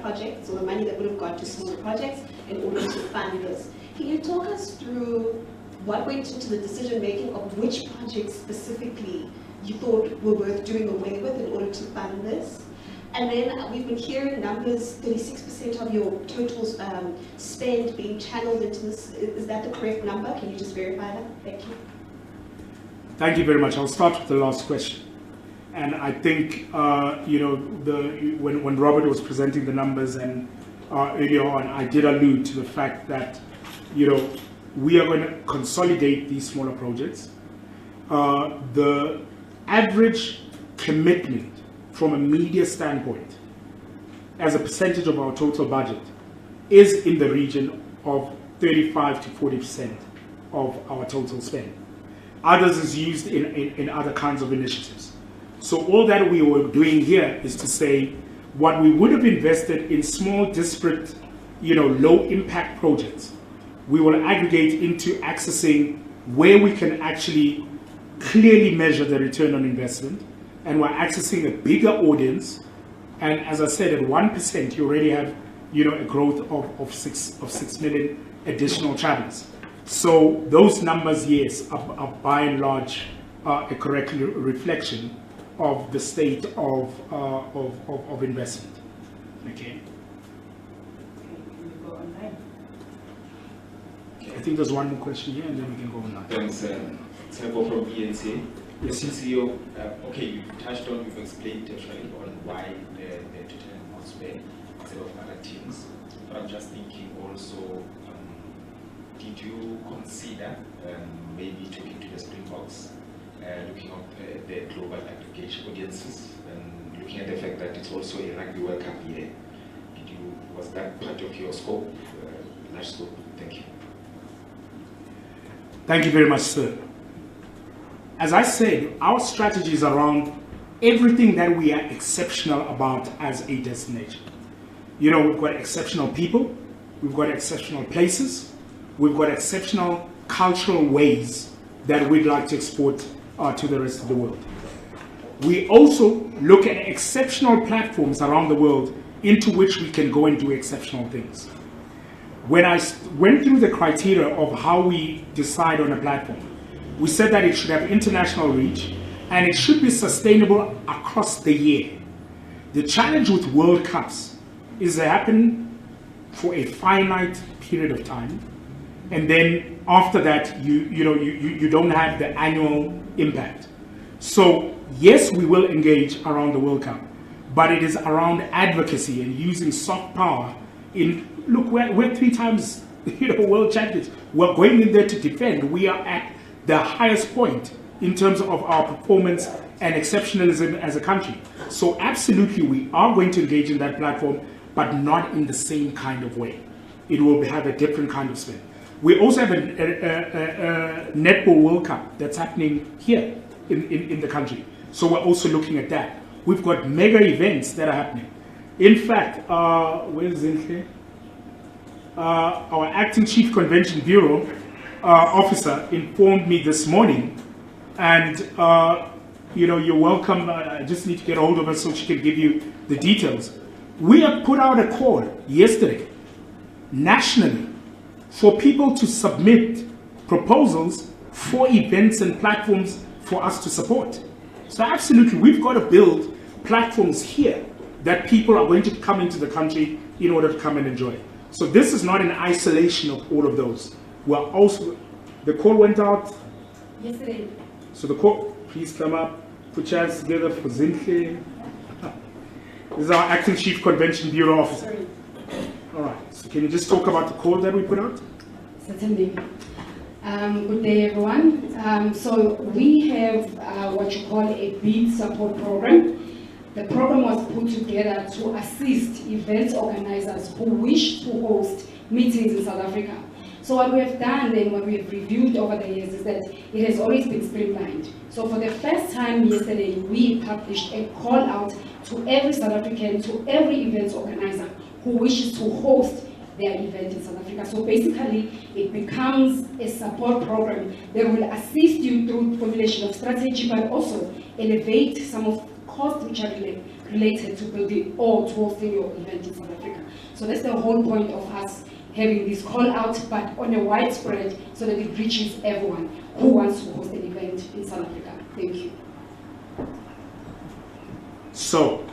projects, or the money that would have gone to smaller projects in order to fund this. Can you talk us through what went into the decision making of which projects specifically you thought were worth doing away with in order to fund this? And then we've been hearing numbers, 36% of your total spend being channeled into this. Is that the correct number? Can you just verify that? Thank you. Thank you very much. I'll start with the last question. And I think, when Robert was presenting the numbers and earlier on, I did allude to the fact that, we are going to consolidate these smaller projects. The average commitment from a media standpoint, as a percentage of our total budget, is in the region of 35 to 40% of our total spend. Others is used in other kinds of initiatives. So all that we were doing here is to say what we would have invested in small, disparate, low impact projects, we will aggregate into accessing where we can actually clearly measure the return on investment, and we're accessing a bigger audience. And as I said, at 1%, you already have, a growth of 6 million additional travelers. So those numbers, yes, are by and large a correct reflection of the state of investment. Okay. I think there's one more question here, and then we can go on. Thanks, Sebo from ENC. Yes, sir. CEO, okay, you've touched on, you've explained actually on why the return on spend instead of other teams. But I'm just thinking, also, did you consider maybe talking to the Springboks, looking at the global aggregation audiences, and looking at the fact that it's also a Rugby World Cup year? Was that part of your scope, large scope? Thank you. Thank you very much, sir. As I said, our strategy is around everything that we are exceptional about as a destination. You know, we've got exceptional people, we've got exceptional places, we've got exceptional cultural ways that we'd like to export to the rest of the world. We also look at exceptional platforms around the world into which we can go and do exceptional things. When I went through the criteria of how we decide on a platform, we said that it should have international reach and it should be sustainable across the year. The challenge with World Cups is they happen for a finite period of time, and then after that you don't have the annual impact. So yes, we will engage around the World Cup, but it is around advocacy and using soft power. Look, we're 3 times world champions. We're going in there to defend. We are at the highest point in terms of our performance and exceptionalism as a country. So absolutely we are going to engage in that platform, but not in the same kind of way. It will have a different kind of spin. We also have a Netball World Cup that's happening here in the country. So we're also looking at that. We've got mega events that are happening. In fact, where's Zinhle? Our acting Chief Convention Bureau officer informed me this morning, and you're welcome. I just need to get a hold of her so she can give you the details. We have put out a call yesterday, nationally, for people to submit proposals for events and platforms for us to support. So absolutely, we've got to build platforms here that people are going to come into the country in order to come and enjoy. So this is not an isolation of all of those. We're also, the call went out yesterday. So the call, please come up, put your hands together for Zinhle. This is our acting Chief Convention Bureau officer. Sorry. All right, so can you just talk about the call that we put out? Certainly. Good day, everyone. So we have what you call a bid support program. The program was put together to assist event organizers who wish to host meetings in South Africa. So what we have done and what we have reviewed over the years is that it has always been streamlined. So for the first time yesterday, we published a call out to every South African, to every event organizer who wishes to host their event in South Africa. So basically, it becomes a support program that will assist you through formulation of strategy, but also elevate some of costs which are related to building or to hosting your event in South Africa. So that's the whole point of us having this call out, but on a widespread, so that it reaches everyone who wants to host an event in South Africa. Thank you. So,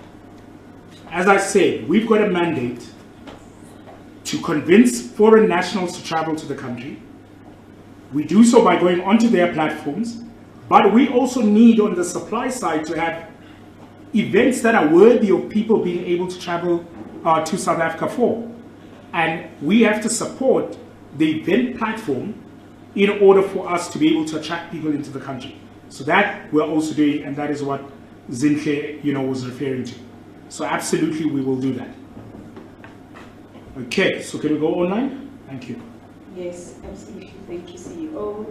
as I said, we've got a mandate to convince foreign nationals to travel to the country. We do so by going onto their platforms, but we also need on the supply side to have events that are worthy of people being able to travel to South Africa for. And we have to support the event platform in order for us to be able to attract people into the country. So that we're also doing, and that is what Zinhle, was referring to. So absolutely, we will do that. Okay, so can we go online? Thank you. Yes, absolutely. Thank you, CEO.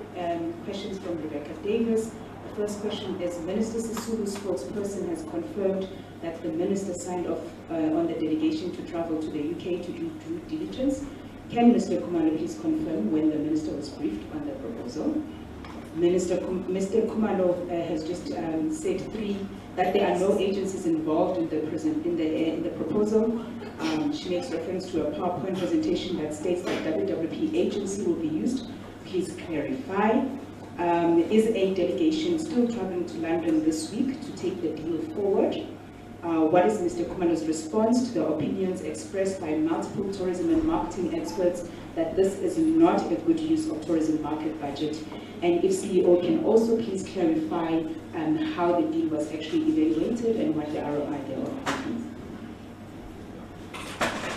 Questions from Rebecca Davis. The first question is, Minister Sisulu's spokesperson has confirmed that the minister signed off on the delegation to travel to the UK to do due diligence. Can Mr. Khumalo please confirm when the minister was briefed on the proposal? Mr. Khumalo has just said that there are no agencies involved in the proposal. She makes reference to a PowerPoint presentation that states that WWP agency will be used. Please clarify. Is a delegation still traveling to London this week to take the deal forward? What is Mr. Khumalo's response to the opinions expressed by multiple tourism and marketing experts that this is not a good use of tourism market budget? And if CEO can also please clarify how the deal was actually evaluated and what the ROI thereof is.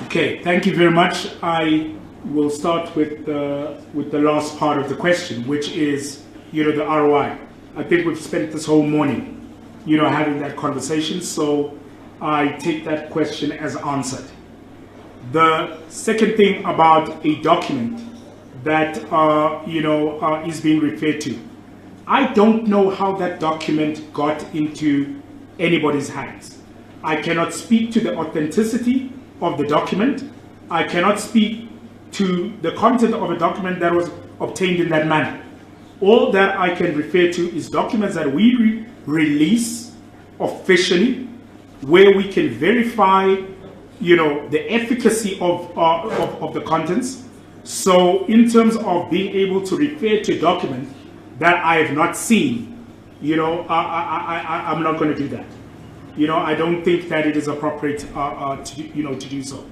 Okay, thank you very much. I we'll start with the last part of the question, which is, the ROI. I think we've spent this whole morning, having that conversation, so I take that question as answered. The second thing about a document that, is being referred to, I don't know how that document got into anybody's hands. I cannot speak to the authenticity of the document. I cannot speak to the content of a document that was obtained in that manner. All that I can refer to is documents that we release officially, where we can verify, the efficacy of the contents. So in terms of being able to refer to documents that I have not seen, I'm not going to do that. I don't think that it is appropriate to do so.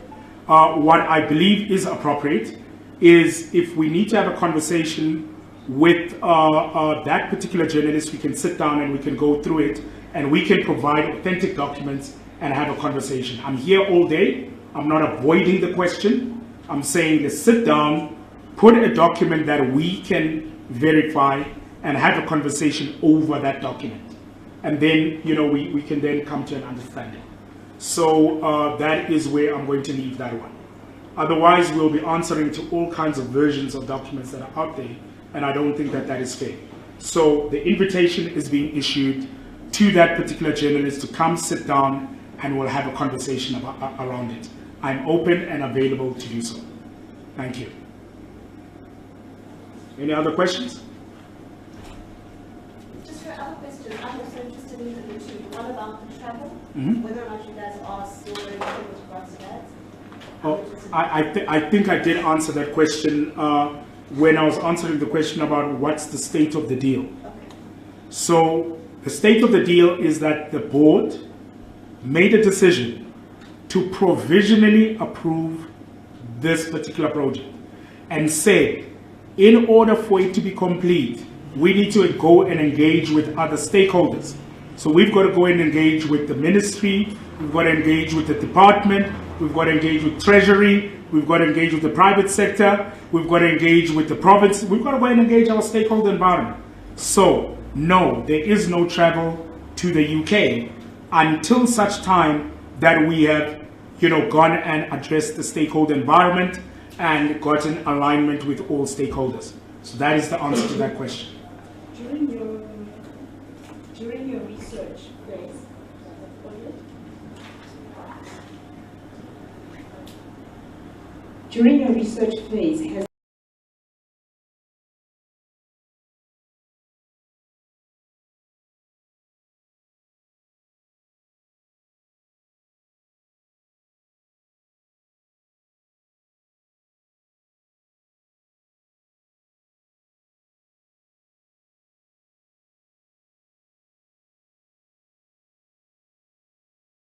What I believe is appropriate is, if we need to have a conversation with that particular journalist, we can sit down and we can go through it, and we can provide authentic documents and have a conversation. I'm here all day. I'm not avoiding the question. I'm saying, let's sit down, put a document that we can verify, and have a conversation over that document. And then, we can then come to an understanding. So that is where I'm going to leave that one. Otherwise, we'll be answering to all kinds of versions of documents that are out there, and I don't think that that is fair. So the invitation is being issued to that particular journalist to come sit down, and we'll have a conversation around it. I'm open and available to do so. Thank you. Any other questions? Just for other questions, I'm also interested in the two. One about the travel, whether or not you guys are still very clear with regards to that. I think I did answer that question when I was answering the question about what's the state of the deal. Okay. So the state of the deal is that the board made a decision to provisionally approve this particular project, and said, in order for it to be complete, we need to go and engage with other stakeholders. So we've got to go and engage with the ministry, we've got to engage with the department, we've got to engage with Treasury, we've got to engage with the private sector, we've got to engage with the province, we've got to go and engage our stakeholder environment. So, no, there is no travel to the UK until such time that we have, gone and addressed the stakeholder environment and gotten alignment with all stakeholders. So that is the answer to that question. During your research phase, has